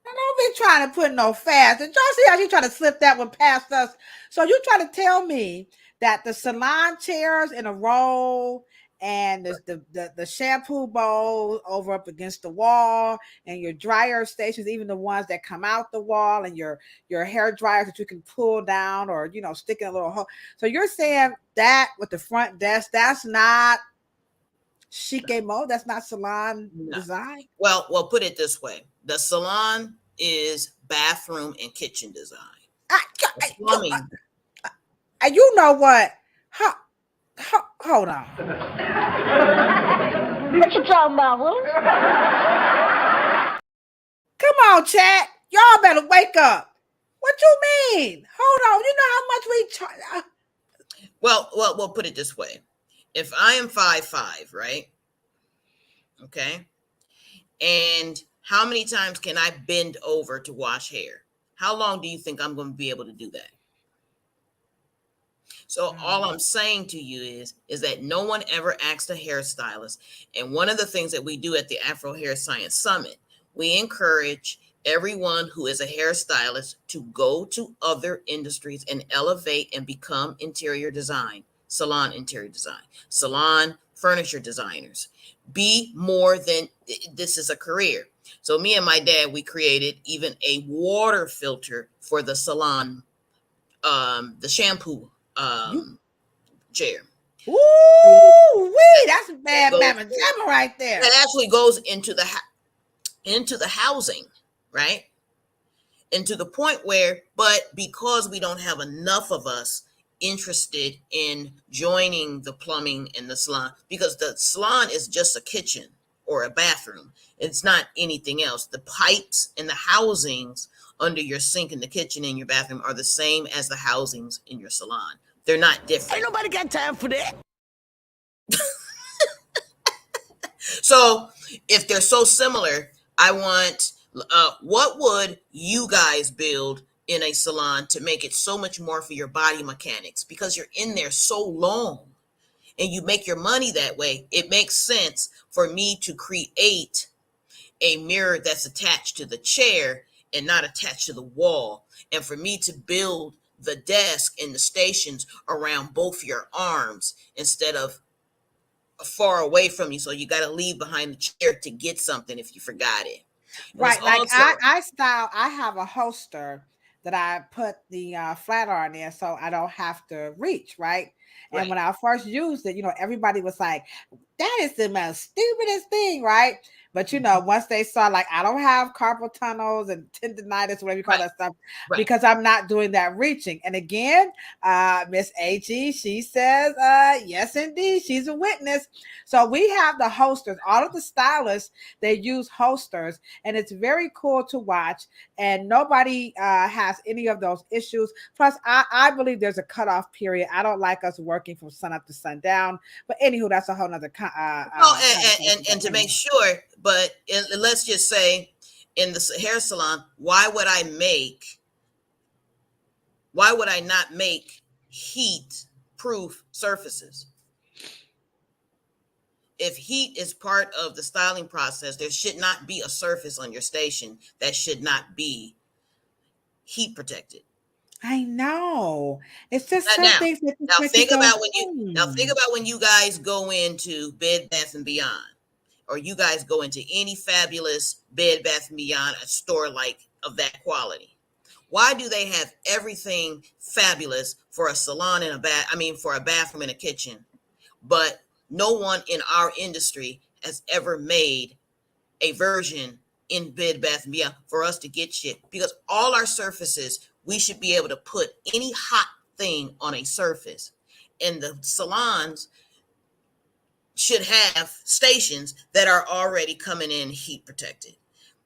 don't be trying to put no fast. Did y'all see how she trying to slip that one past us? So you trying to tell me that the salon chairs in a row and the shampoo bowl over up against the wall and your dryer stations, even the ones that come out the wall, and your hair dryers that you can pull down or stick in a little hole. So you're saying that with the front desk, that's not chic mode, that's not salon design? Well, put it this way: the salon is bathroom and kitchen design. Plumbing. And you know what? Hold on. What you talking about, Will? Come on, chat. Y'all better wake up. What you mean? Hold on. You know how much we charge? Well, put it this way: if I am 5'5", right? Okay. And how many times can I bend over to wash hair? How long do you think I'm going to be able to do that? So all I'm saying to you is that no one ever asked a hairstylist. And one of the things that we do at the Afro Hair Science Summit, we encourage everyone who is a hairstylist to go to other industries and elevate and become interior design, salon interior design, salon furniture designers. Be more than this is a career. So me and my dad, we created even a water filter for the salon, the shampoo chair. Ooh, wee, that's a bad mamma jamma right there. That actually goes into the housing, right? And to the point where, but because we don't have enough of us interested in joining the plumbing and the salon, because the salon is just a kitchen or a bathroom. It's not anything else. The pipes and the housings under your sink in the kitchen and your bathroom are the same as the housings in your salon. They're not different. Ain't nobody got time for that. So if they're so similar, I want, what would you guys build in a salon to make it so much more for your body mechanics? Because you're in there so long and you make your money that way. It makes sense for me to create a mirror that's attached to the chair and not attached to the wall. And for me to build the desk and the stations around both your arms instead of far away from you. So you got to leave behind the chair to get something if you forgot it. Right. Like I have a holster that I put the flat iron in so I don't have to reach. Right. And when I first used it, everybody was like, that is the most stupidest thing, right? But you know, once they saw, like, I don't have carpal tunnels and tendonitis, whatever you call Right. that stuff, Right. because I'm not doing that reaching. And again, Miss AG, she says, yes, indeed, she's a witness. So we have the holsters, all of the stylists, they use holsters, and it's very cool to watch. And nobody has any of those issues. Plus, I believe there's a cutoff period. I don't like us working from sun up to sundown. But anywho, that's a whole nother Well, and to make sure, but let's just say in the hair salon, why would I not make heat proof surfaces? If heat is part of the styling process, there should not be a surface on your station that should not be heat protected. I know. It's just Now, some now, things that just now make you think go, about when you guys go into Bed Bath and Beyond, or you guys go into any fabulous Bed Bath and Beyond, a store like of that quality. Why do they have everything fabulous for a salon and a bath? I mean, for a bathroom and a kitchen, but no one in our industry has ever made a version in Bed Bath and Beyond for us to get shit, because all our surfaces, we should be able to put any hot thing on a surface, and the salons should have stations that are already coming in heat protected.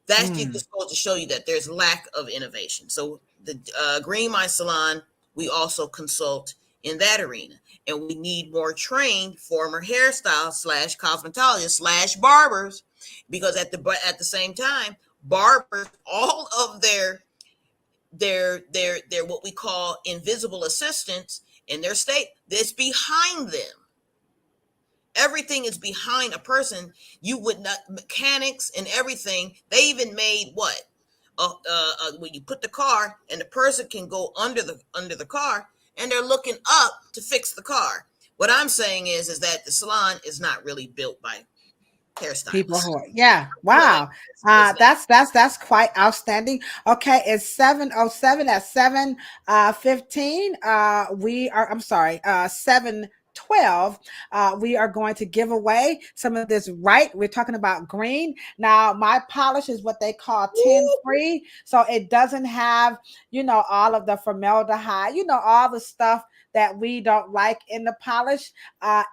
That's just supposed to show you that there's lack of innovation. So the Green My Salon, we also consult in that arena, and we need more trained former hairstylists / cosmetologists / barbers, because at the same time, barbers, all of their what we call invisible assistants in their state, that's behind them. Everything is behind a person. You would not, mechanics and everything. They even made what? When you put the car, and the person can go under the car, and they're looking up to fix the car. What I'm saying is that the salon is not really built by hairstylists. people who are, yeah, wow. That's quite outstanding. Okay, it's 7:07 at 7:15. I'm sorry, 7:12. We are going to give away some of this Wright. We're talking about green. Now, my polish is what they call 10 free. So it doesn't have, all of the formaldehyde, all the stuff that we don't like in the polish.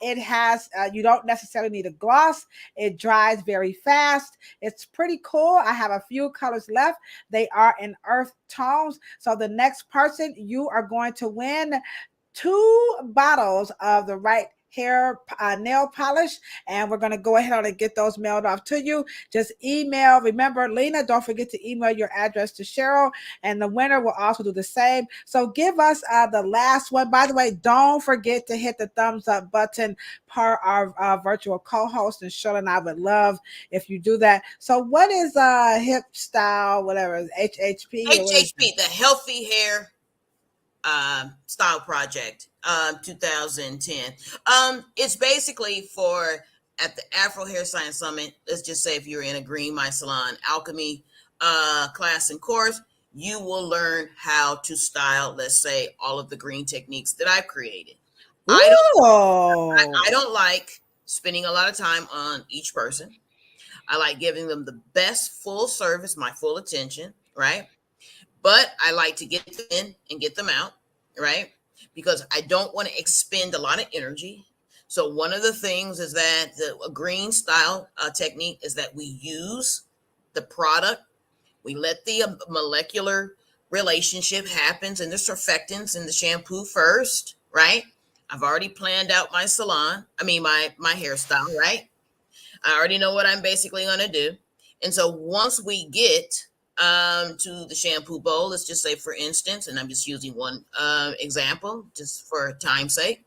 It has, you don't necessarily need a gloss. It dries very fast. It's pretty cool. I have a few colors left. They are in earth tones. So the next person, you are going to win 2 bottles of the Wright hair nail polish, and we're going to go ahead and get those mailed off to you. Just email. Remember, Lena, don't forget to email your address to Cheryl, and the winner will also do the same. So give us the last one. By the way, don't forget to hit the thumbs up button per our virtual co-host, and Cheryl and I would love if you do that. So what is hip style, whatever, HHP? HHP, the Healthy Hair Style Project, 2010. It's basically for, at the Afro Hair Science Summit, let's just say if you're in a Green My Salon Alchemy class and course, you will learn how to style, let's say, all of the green techniques that I've created. I don't like spending a lot of time on each person. I like giving them the best full service, my full attention, right? But I like to get them in and get them out, right? Because I don't want to expend a lot of energy. So one of the things is that a green style technique is that we use the product. We let the molecular relationship happens and the surfactants in the shampoo first, right? I've already planned out my salon. I mean, my hairstyle, right? I already know what I'm basically going to do. And so once we get to the shampoo bowl, let's just say, for instance, and I'm just using one example just for time's sake.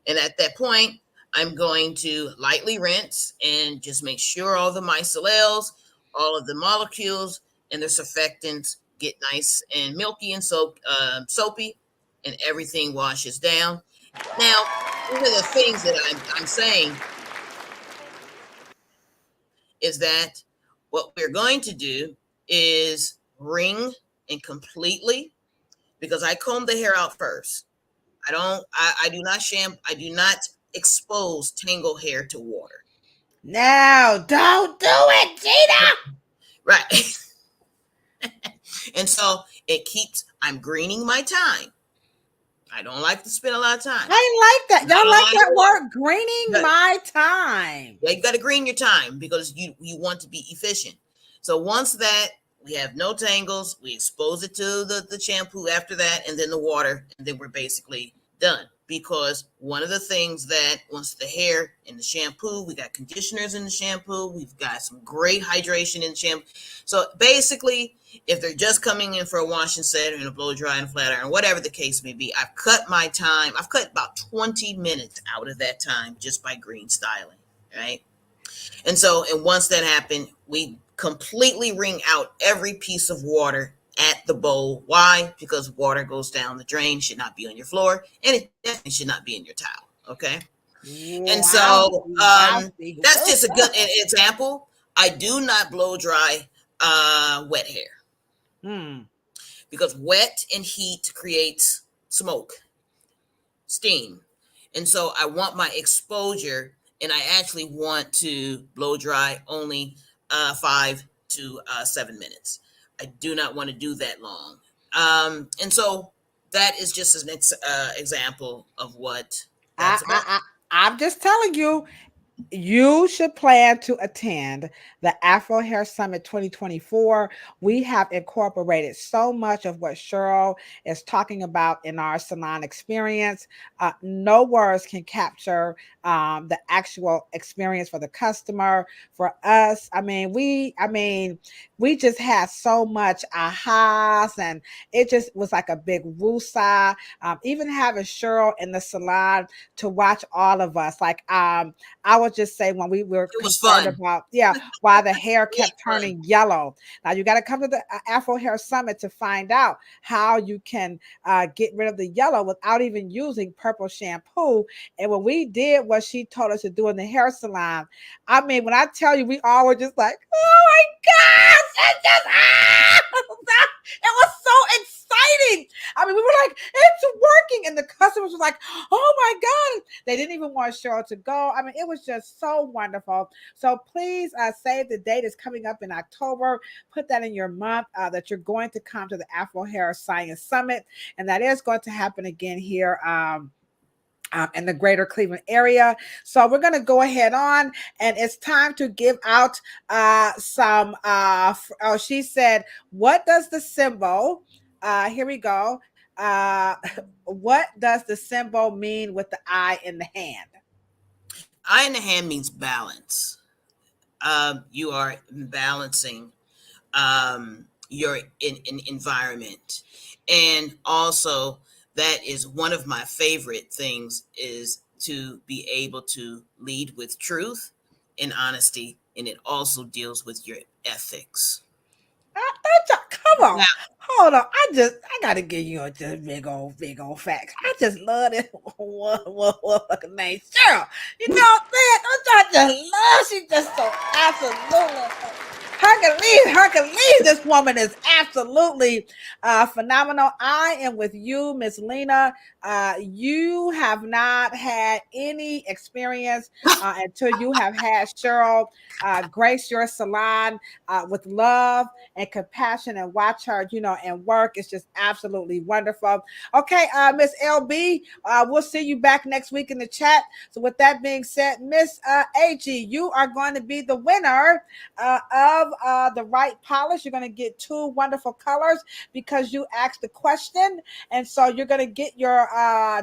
And at that point, I'm going to lightly rinse and just make sure all the micelles, all of the molecules and the surfactants get nice and milky and soapy, and everything washes down. Now, one of the things that I'm saying is that what we're going to do is ring and completely, because I comb the hair out first. I do not expose tangled hair to water. No, don't do it, Gina. Right. And so I'm greening my time. I don't like to spend a lot of time. I like that. Y'all like that word, greening But- my time. Yeah, you got to green your time because you want to be efficient. So once that we have no tangles, we expose it to the shampoo after that, and then the water, and then we're basically done. Because one of the things that once the hair in the shampoo, we got conditioners in the shampoo, we've got some great hydration in the shampoo. So basically, if they're just coming in for a wash and set and a blow dry and flat iron, whatever the case may be, I've cut my time. I've cut about 20 minutes out of that time just by green styling, right? And so, and once that happened, we completely wring out every piece of water at the bowl. Why? Because water goes down the drain, should not be on your floor, and it definitely should not be in your towel. Okay. And so that's just a good example. I do not blow dry wet hair because wet and heat creates smoke, steam. And so I want my exposure, and I actually want to blow dry only 5 to 7 minutes. I do not want to do that long. And so that is just an example of what that's about. I'm just telling you, you should plan to attend the Afro Hair Summit 2024. We have incorporated so much of what Cheryl is talking about in our salon experience. No words can capture the actual experience for the customer, for us. We just had so much ahas, and it just was like a big woosah. Even having Cheryl in the salon to watch all of us, I would just say when we were concerned about, why the hair kept turning yellow. Now you got to come to the Afro Hair Summit to find out how you can get rid of the yellow without even using purple shampoo. And when we did what she told us to do in the hair salon, when I tell you, we all were just like, oh my gosh, it was so exciting. We were like, it's working. And the customers were like, oh my God. They didn't even want Cheryl to go. It was just so wonderful. So please save the date. Is coming up in October. Put that in your month that you're going to come to the Afro Hair Science Summit. And that is going to happen again here in the greater Cleveland area. So we're going to go ahead on, and it's time to give out some, she said, what does the symbol, here we go. What does the symbol mean with the eye in the hand? Eye in the hand means balance. You are balancing your environment. And also, that is one of my favorite things, is to be able to lead with truth and honesty. And it also deals with your ethics. Come on. Now, hold on. I gotta give you just big old facts. I just love this fucking name, Cheryl. You know what I'm saying? I just love. She's just so absolutely Hercules. This woman is absolutely phenomenal. I am with you, Miss Lena. You have not had any experience until you have had Cheryl grace your salon with love and compassion, and watch her, and work. It's just absolutely wonderful. Okay, Miss LB, we'll see you back next week in the chat. So with that being said, Miss AG, you are going to be the winner of the Wright polish. You're going to get 2 wonderful colors because you asked the question. And so you're going to get your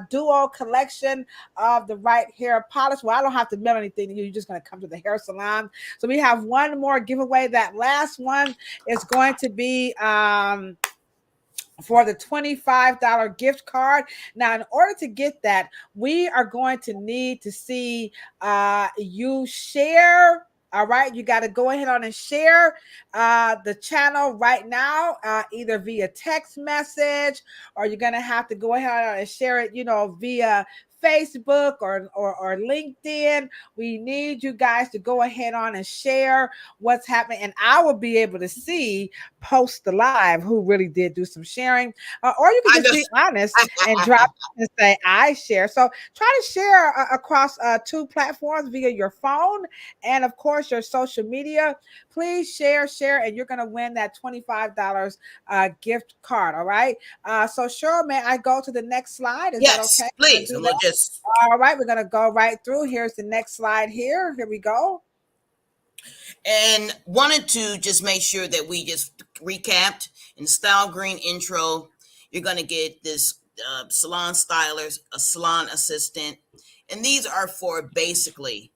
duo collection of the Wright hair polish. Well, I don't have to mail anything to you. You're just going to come to the hair salon. So we have one more giveaway. That last one is going to be for the $25 gift card. Now, in order to get that, we are going to need to see you share. All right, you got to go ahead on and share the channel right now, either via text message, or you're going to have to go ahead and share it, via Facebook or LinkedIn. We need you guys to go ahead on and share what's happening, and I will be able to see post the live who really did do some sharing, or you can just be honest and drop and say I share. So try to share across 2 platforms via your phone and of course your social media. Please share, and you're going to win that $25 gift card. All right. So Cheryl, may I go to the next slide? Is that Yes, okay? please. And we'll just All right, we're going to go right through. Here's the next slide here. Here we go. and wanted to just make sure that we just recapped in style green intro. You're going to get this salon stylers, a salon assistant, and these are for basically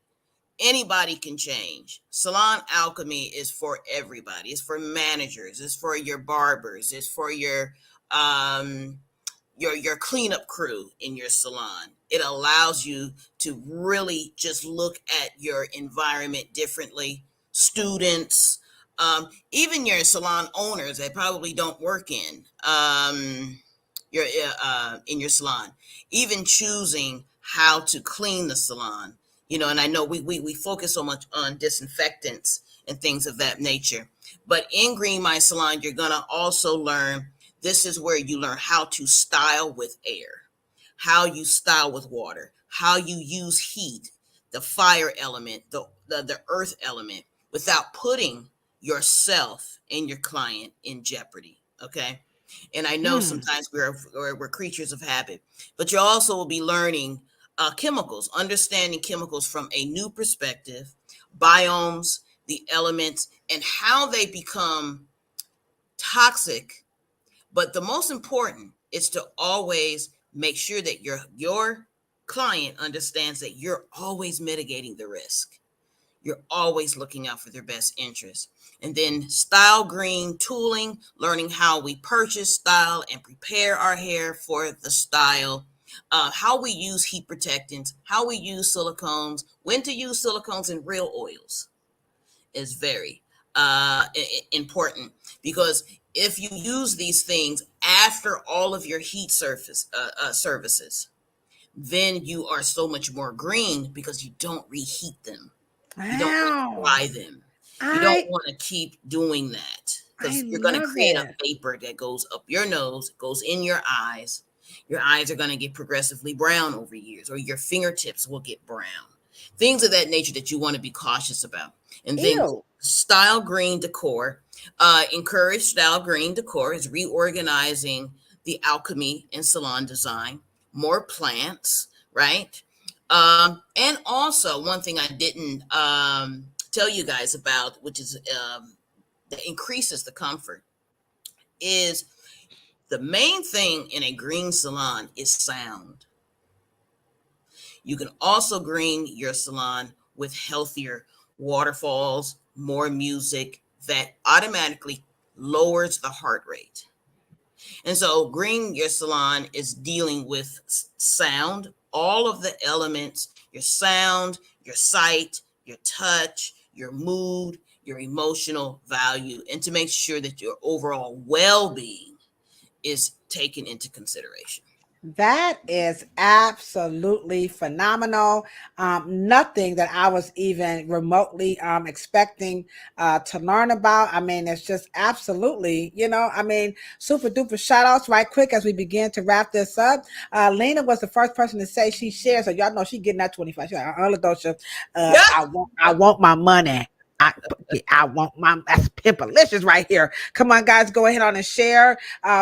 anybody can change. Salon alchemy is for everybody. It's for managers. It's for your barbers. It's for your cleanup crew in your salon. It allows you to really just look at your environment differently. Students, even your salon owners that probably don't work in your salon, even choosing how to clean the salon. And I know we focus so much on disinfectants and things of that nature, but in Green My Salon, you're gonna also learn. This is where you learn how to style with air, how you style with water, how you use heat, the fire element, the earth element, without putting yourself and your client in jeopardy. Okay. And I know sometimes we're creatures of habit, but you also will be learning chemicals, understanding chemicals from a new perspective, biomes, the elements, and how they become toxic. But the most important is to always make sure that your client understands that you're always mitigating the risk. You're always looking out for their best interest. And then style green tooling, learning how we purchase, style, and prepare our hair for the style. How we use heat protectants, how we use silicones, when to use silicones and real oils is very important, because if you use these things after all of your heat services, then you are so much more green because you don't reheat them. You don't dry them. You don't want to keep doing that because you're going to create a vapor that goes up your nose, goes in your eyes. Your eyes are going to get progressively brown over years, or your fingertips will get brown. Things of that nature that you want to be cautious about. And then style green decor. Encourage style green decor is reorganizing the alchemy in salon design. More plants, right? And also one thing I didn't tell you guys about, which is that increases the comfort, is the main thing in a green salon is sound. You can also green your salon with healthier waterfalls, more music that automatically lowers the heart rate. And so green your salon is dealing with sound, all of the elements, your sound, your sight, your touch, your mood, your emotional value, and to make sure that your overall well-being is taken into consideration. That is absolutely phenomenal. Nothing that I was even remotely expecting to learn about. I mean, it's just absolutely, super duper shout outs right quick as we begin to wrap this up. Lena was the first person to say she shares, so y'all know she getting that 25. She's like, Ladosha, I want my money. I want that's pimpalicious right here. Come on, guys, go ahead on and share.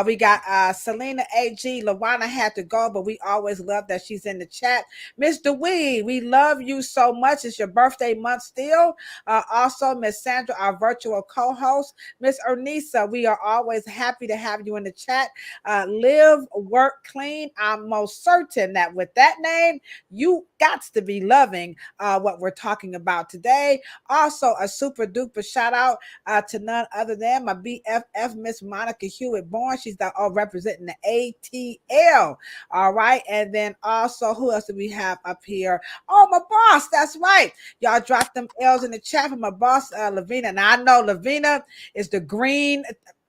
We got Selena AG. Lawana had to go, but we always love that she's in the chat. Miss DeWee, we love you so much. It's your birthday month still. Also, Miss Sandra, our virtual co-host. Miss Ernisa, we are always happy to have you in the chat. Live, work, clean. I'm most certain that with that name, you got to be loving what we're talking about today. Also, a super duper shout out to none other than my BFF, Miss Monica Hewitt Bourne. She's representing the ATL. All right. And then also, who else do we have up here? Oh, my boss. That's right. Y'all drop them L's in the chat for my boss, Lavina. Now, I know Lavina is the green.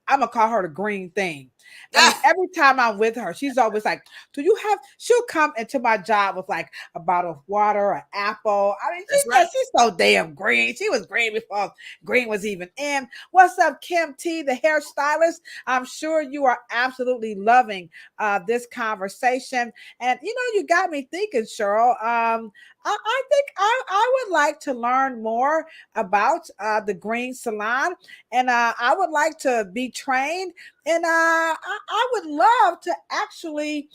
I'm going to call her the green thing. I mean, every time I'm with her, she's always like, "Do you have?" She'll come into my job with like a bottle of water, an apple. I mean, That's right. she's so damn green. She was green before green was even in. What's up, Kim T, the hairstylist? I'm sure you are absolutely loving this conversation, and you got me thinking, Cheryl. I think I would like to learn more about the Green Salon, and I would like to be trained, and I would love to actually,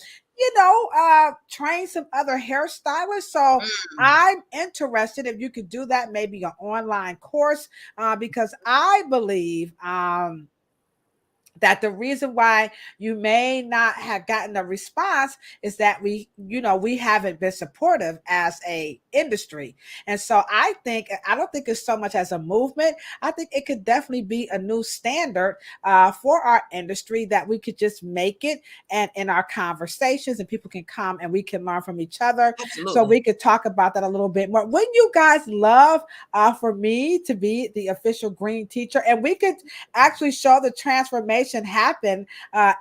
train some other hairstylists. So I'm interested if you could do that, maybe an online course, because I believe that the reason why you may not have gotten a response is that we haven't been supportive as a industry. And so I don't think it's so much as a movement. I think it could definitely be a new standard for our industry, that we could just make it, and in our conversations, and people can come and we can learn from each other. Absolutely. So we could talk about that a little bit more. Wouldn't you guys love for me to be the official green teacher, and we could actually show the transformation happen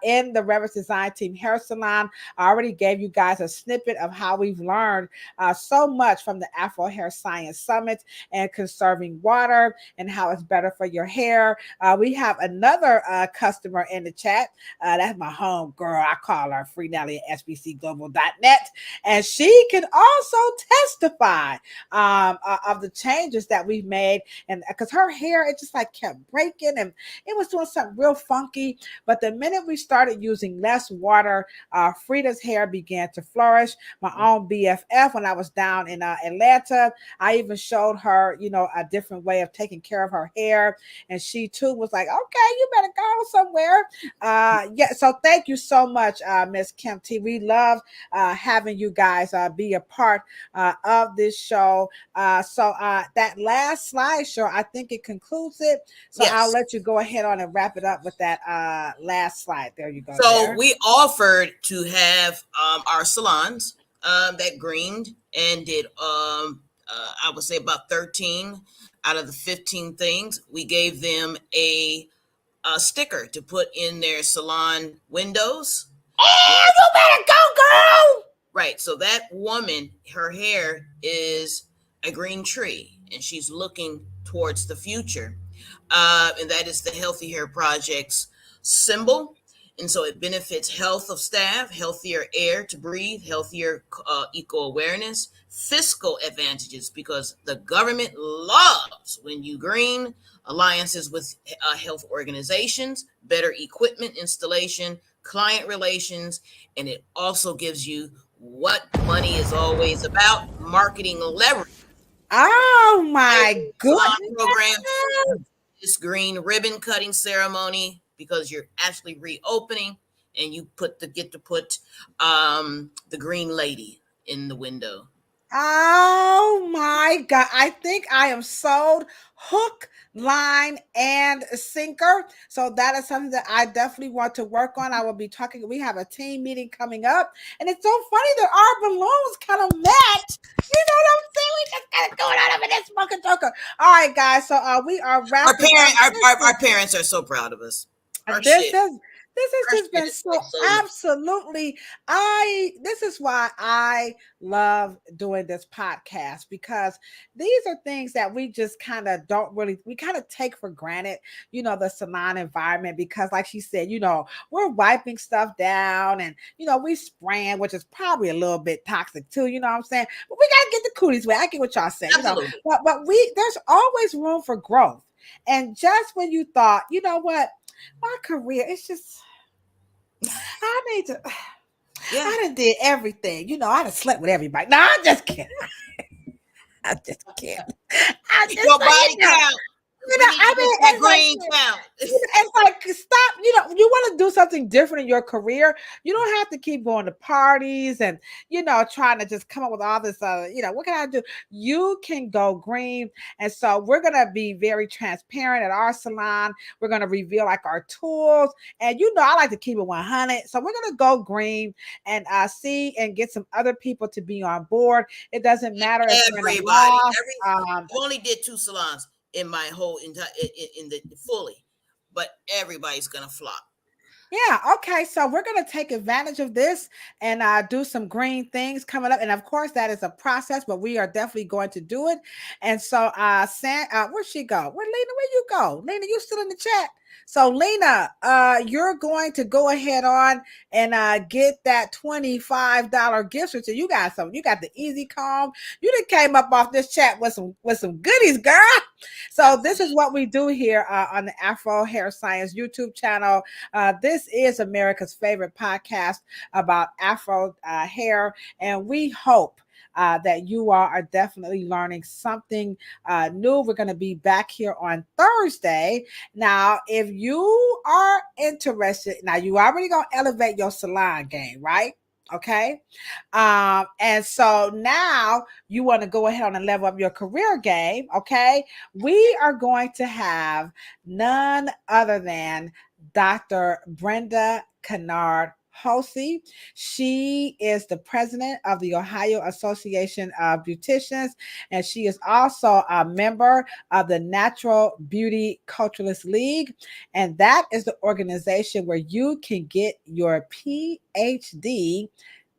in the Reverence Design Team Hair Salon? I already gave you guys a snippet of how we've learned so much from the Afro Hair Science Summit and conserving water and how it's better for your hair. We have another customer in the chat. That's my home girl. I call her Free Nelly at sbcglobal.net. And she can also testify of the changes that we've made. And because her hair, it just like kept breaking and it was doing something real funky. But the minute we started using less water, Frida's hair began to flourish. My own BFF, when I was down in Atlanta, I even showed her, a different way of taking care of her hair. And she too was like, okay, you better go somewhere. Yeah. So thank you so much, Miss Kim T. We love having you guys be a part of this show. So that last slide, sure, I think it concludes it. So Yes. I'll let you go ahead on and wrap it up with that last slide. There you go. So we offered to have our salons that greened and did I would say about 13 out of the 15 things. We gave them a sticker to put in their salon windows. Oh, you better go, girl! Right. So that woman, her hair is a green tree, and she's looking towards the future. And that is the Healthy Hair Project's symbol. And so it benefits health of staff, healthier air to breathe, healthier eco-awareness, fiscal advantages, because the government loves when you green, alliances with health organizations, better equipment installation, client relations, and it also gives you what money is always about, marketing leverage. Oh my goodness. Program, this green ribbon cutting ceremony, because you're actually reopening, and you get to put the green lady in the window. Oh my God. I think I am sold hook, line, and sinker. So that is something that I definitely want to work on. I will be talking. We have a team meeting coming up, and it's so funny that our balloons kind of match. You know what I'm saying? We just got it going on over this smoking joker. All right, guys. So we are wrapping Our parents are so proud of us. This has just been so absolutely. This is why I love doing this podcast, because these are things that we just kind of we kind of take for granted, the salon environment, because like she said, we're wiping stuff down and, we spraying, which is probably a little bit toxic too, you know what I'm saying? But we got to get the cooties wet. I get what y'all saying, but there's always room for growth. And just when you thought, you know what, my career, it's just, I need to, I done did everything. I done slept with everybody. No, I'm just kidding. I'm just kidding. Your body count. That green count. It's like, stop. You want to do something different in your career. You don't have to keep going to parties and, trying to just come up with all this, what can I do? You can go green. And so we're going to be very transparent at our salon. We're going to reveal like our tools. And, I like to keep it 100. So we're going to go green and see and get some other people to be on board. It doesn't matter if everybody. I only did 2 salons in my whole entire in the fully, but everybody's gonna flop. Yeah, okay. So we're gonna take advantage of this and do some green things coming up. And of course, that is a process, but we are definitely going to do it. And so where'd she go? Where Lena, where you go? Lena, you still in the chat. So Lena, you're going to go ahead on and get that $25 gift certificate. You got some, you got the easy calm. You done came up off this chat with some goodies, girl. So this is what we do here on the Afro Hair Science YouTube channel. This is America's favorite podcast about Afro hair, and we hope that you all are definitely learning something new. We're going to be back here on Thursday. Now, if you are interested, now you already going to elevate your salon game, right? Okay. And so now you want to go ahead on and level up your career game. Okay. We are going to have none other than Dr. Brenda Kennard Hulsey. She is the president of the Ohio Association of Beauticians, and she is also a member of the Natural Beauty Culturalist League. And that is the organization where you can get your PhD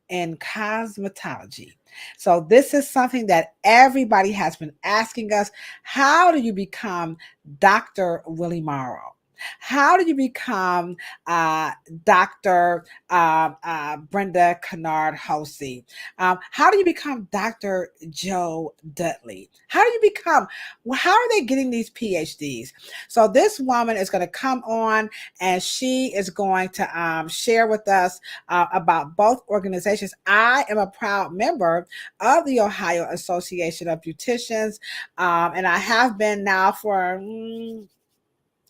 in cosmetology. So this is something that everybody has been asking us. How do you become Dr. Willie Morrow? How do you become Dr. Brenda Kennard Hulsey? How do you become Dr. Joe Dudley? How do you become, how are they getting these PhDs? So this woman is going to come on and she is going to share with us about both organizations. I am a proud member of the Ohio Association of Beauticians, and I have been now for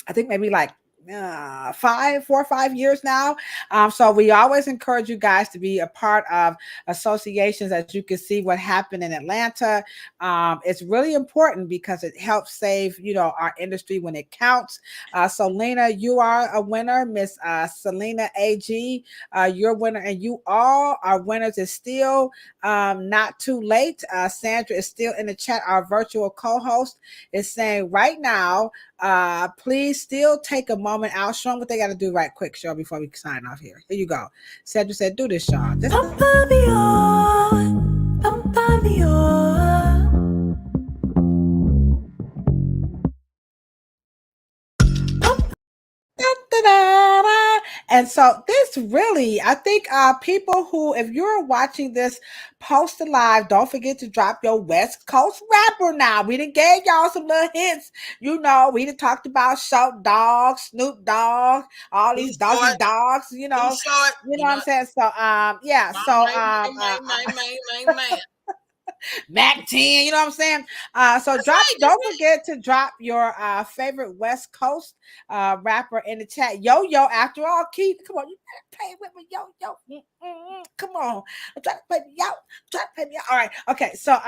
I think maybe like 4 or 5 years now. So we always encourage you guys to be a part of associations. As you can see what happened in Atlanta, it's really important because it helps save, our industry when it counts. So Lena, you are a winner. Miss Selena AG, you're a winner, and you all are winners. It's still not too late. Sandra is still in the chat. Our virtual co-host is saying right now, please still take a moment out. Show them what they got to do right quick, Cheryl, before we sign off here. Here you go. Sandra said, do this, Sean. Pump me on, pump me on. And so this really, I think people who, if you're watching this post live, don't forget to drop your West Coast rapper now. We done gave y'all some little hints. We done talked about Short Dog, Snoop Dogg, all these doggy dogs, you know what I'm saying? So, yeah. So, Mac 10, you know what I'm saying? So don't forget to drop your favorite West Coast rapper in the chat. Yo, after all, Keith, come on, you gotta play with me, yo. Come on. Try to play me, yo. Try to play me. All right. Okay. So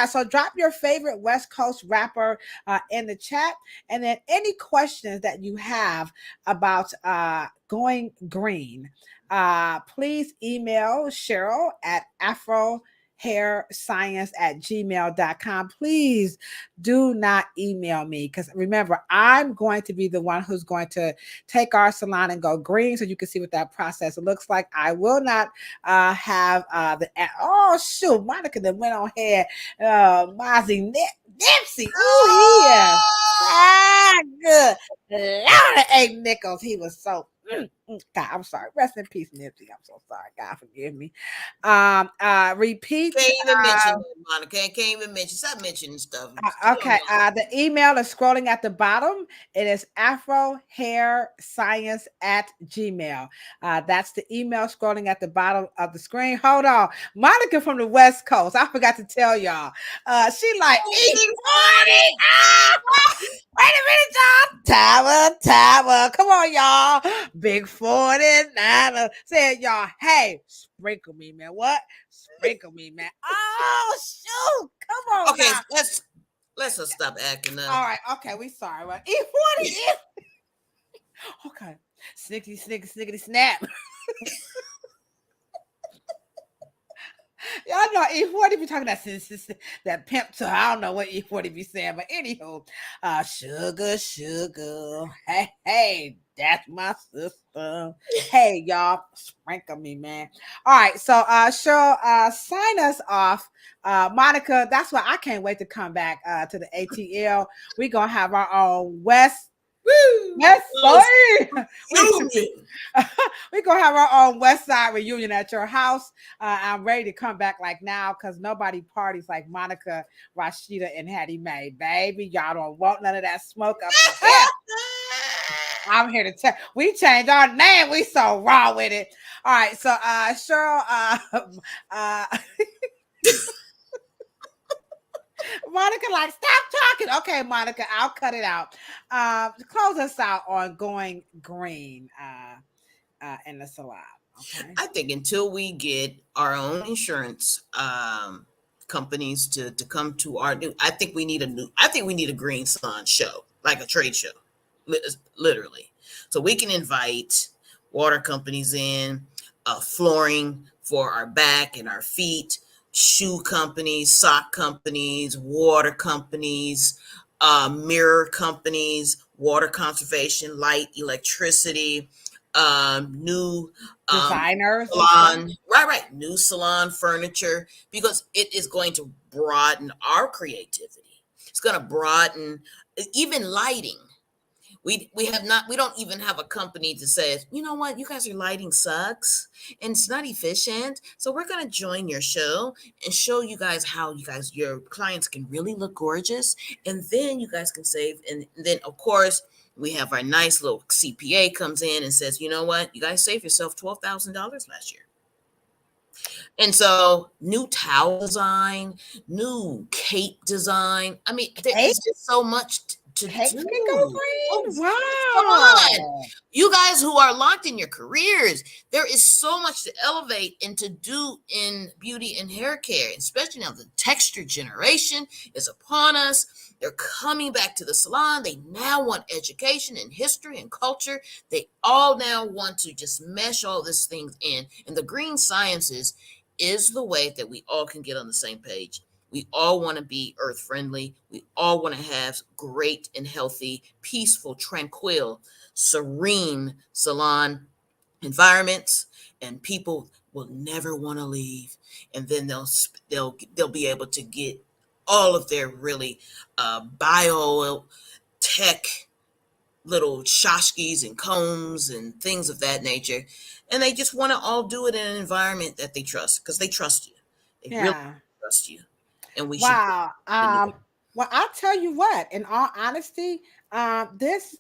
so drop your favorite West Coast rapper in the chat. And then any questions that you have about going green, please email Cheryl at Afro hairscience@gmail.com. Please do not email me, because remember, I'm going to be the one who's going to take our salon and go green, so you can see what that process looks like. I will not have Monica that went on here, Mozzie Nipsey. Oh yeah, good. Lord, 8 nickels. He was so. God, I'm sorry. Rest in peace, Nipsey. I'm so sorry. God forgive me. Repeat. Can't even mention it, Monica. Can't even mention. Stop mentioning stuff. Okay. The email is scrolling at the bottom. It is afrohairscience@gmail. That's the email scrolling at the bottom of the screen. Hold on. Monica from the West Coast. I forgot to tell y'all. She like E40. Wait a minute, y'all. Tower. Come on, y'all. Big 49. Said y'all, hey, sprinkle me, man. What? Sprinkle me, man. Oh, shoot. Come on. Okay, now. let's just stop acting up. All right. Okay, we sorry. Well, E40. Okay. Snickety, snap. Y'all know E40 be talking that pimp to, I don't know what E40 be saying, but anywho, sugar, hey, That's my sister. Hey, y'all, sprinkle me, man. All right, so Cheryl, sign us off. Monica, that's why I can't wait to come back to the ATL. We're gonna have our own West. Yes, sorry. We're gonna have our own West Side reunion at your house. I'm ready to come back like now because nobody parties like Monica, Rashida, and Hattie Mae. Baby, y'all don't want none of that smoke up in here. I'm here to tell. We changed our name. We so raw with it. All right, so Cheryl, Monica, like, stop talking. Okay, Monica, I'll cut it out. Close us out on going green in the salon. Okay. I think until we get our own insurance companies to come to our new, I think we need a green salon show, like a trade show, literally. So we can invite water companies in, flooring for our back and our feet, shoe companies, sock companies, water companies, mirror companies, water conservation, light, electricity, new designers, salon, right, new salon furniture, because it is going to broaden our creativity. It's going to broaden even lighting. We don't even have a company that says, you know what, you guys are lighting sucks and it's not efficient. So we're going to join your show and show you guys how your clients can really look gorgeous. And then you guys can save. And then of course we have our nice little CPA comes in and says, you know what, you guys saved yourself $12,000 last year. And so new towel design, new cape design. I mean, there is just so much to do. Can go green. Wow. Come on. You guys who are locked in your careers, there is so much to elevate and to do in beauty and hair care, especially now the texture generation is upon us. They're coming back to the salon. They now want education and history and culture. They all now want to just mesh all these things in. And the green sciences is the way that we all can get on the same page. We all want to be earth friendly. We all want to have great and healthy, peaceful, tranquil, serene salon environments, and people will never want to leave. And then they'll be able to get all of their really biotech little tchotchkes and combs and things of that nature. And they just want to all do it in an environment that they trust, because they trust you. They really trust you. And we should. Well, I'll tell you what, in all honesty, this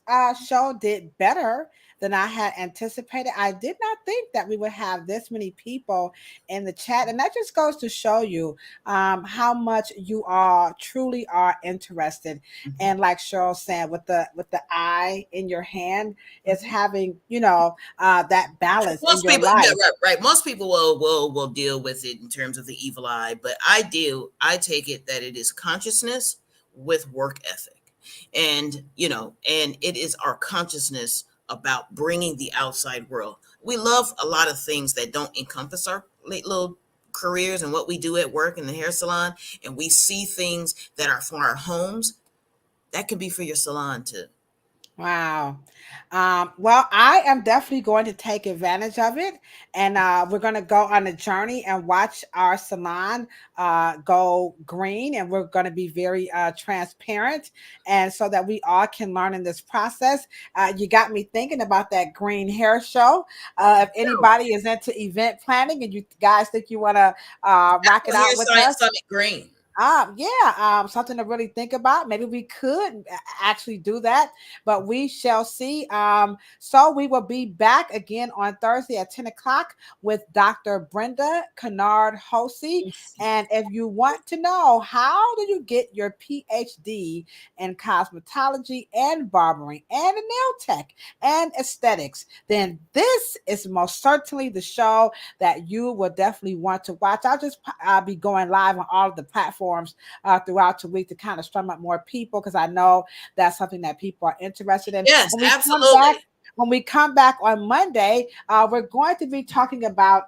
show did better than I had anticipated. I did not think that we would have this many people in the chat. And that just goes to show you how much you all truly are interested. Mm-hmm. And like Cheryl said, with the eye in your hand, is having, that balance most in your people, life. Right. Most people will deal with it in terms of the evil eye, but I take it that it is consciousness with work ethic. And, and it is our consciousness about bringing the outside world. We love a lot of things that don't encompass our little careers and what we do at work in the hair salon. And we see things that are for our homes. That can be for your salon too. Wow. Well, I am definitely going to take advantage of it. And we're going to go on a journey and watch our salon go green. And we're going to be very transparent, and so that we all can learn in this process. You got me thinking about that green hair show. If anybody is into event planning and you guys think you want to rock it out with us. Summit Green. Something to really think about. Maybe we could actually do that, but we shall see. So we will be back again on Thursday at 10 o'clock with Dr. Brenda Kennard-Hosey. And if you want to know how do you get your PhD in cosmetology and barbering and nail tech and aesthetics, then this is most certainly the show that you will definitely want to watch. I'll be going live on all of the platforms throughout the week to kind of strum up more people, because I know that's something that people are interested in. Yes, absolutely. When we come back on Monday, we're going to be talking about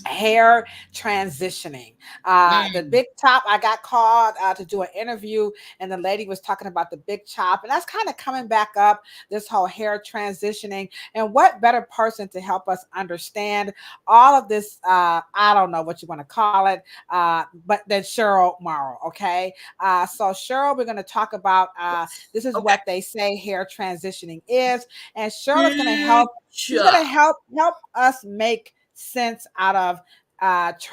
hair transitioning. The big chop, I got called to do an interview, and the lady was talking about the big chop, and that's kind of coming back up, this whole hair transitioning. And what better person to help us understand all of this? I don't know what you want to call it, but then Cheryl Morrow. Okay. So Cheryl, we're going to talk about this is what they say hair transitioning is, and Cheryl is going to help. She's going to help us make sense out of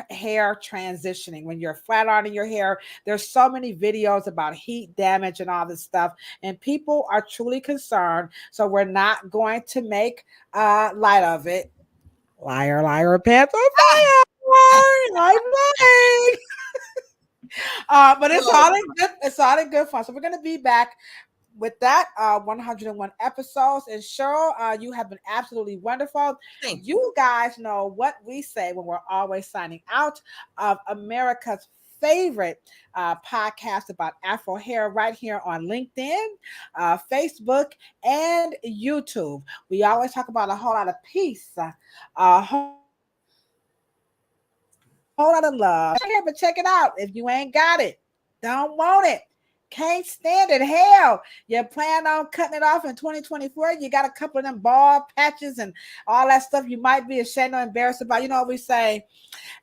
hair transitioning. When you're flat ironing your hair, there's so many videos about heat damage and all this stuff, and people are truly concerned. So we're not going to make light of it. Liar, liar, pants on fire. I'm lying. But it's all in good. It's all in good fun. So we're gonna be back with that 101 episodes. And Cheryl, you have been absolutely wonderful. Thank you guys know what we say when we're always signing out of America's favorite podcast about Afro hair, right here on LinkedIn, Facebook, and YouTube. We always talk about a whole lot of peace, a whole lot of love. But check it out. If you ain't got it, don't want it, can't stand it. Hell, you plan on cutting it off in 2024. You got a couple of them bald patches and all that stuff you might be ashamed or embarrassed about. You know what we say?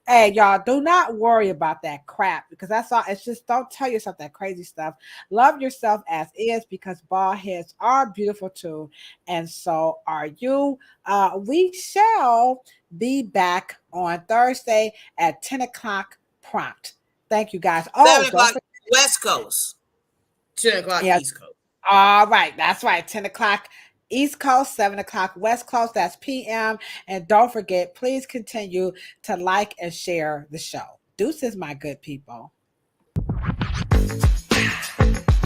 Hey, y'all, do not worry about that crap, because that's all. It's just, don't tell yourself that crazy stuff. Love yourself as is, because bald heads are beautiful too, and so are you. We shall be back on Thursday at 10 o'clock prompt. Thank you, guys. 7 o'clock West Coast. 10 o'clock East Coast. All right. That's right. 10 o'clock East Coast, 7 o'clock West Coast. That's PM. And don't forget, please continue to like and share the show. Deuces, my good people.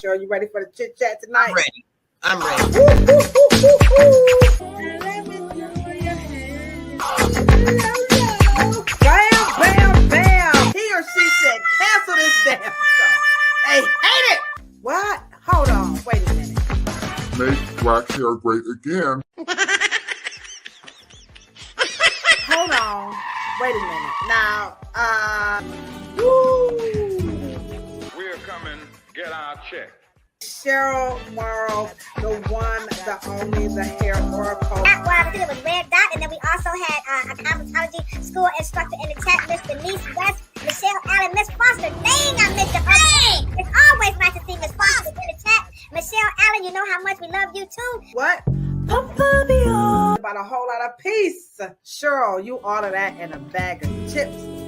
Cheryl, you ready for the chit chat tonight? I'm ready. Bam, bam, bam. He or she said, cancel this damn show. They hate it. What? Hold on. Wait a minute. Make black hair great again. Hold on. Wait a minute. Now, We're coming, get our check. Cheryl Morrow, the one, the only, the hair oracle. That was with Red Dot, and then we also had a cosmetology school instructor in the chat, Miss Denise West, Michelle Allen, Miss Foster. Dang, I missed her. Dang! It's always nice to see Miss Foster in the chat. Michelle Allen, you know how much we love you too. What? About a whole lot of peace. Cheryl, you order that in a bag of chips.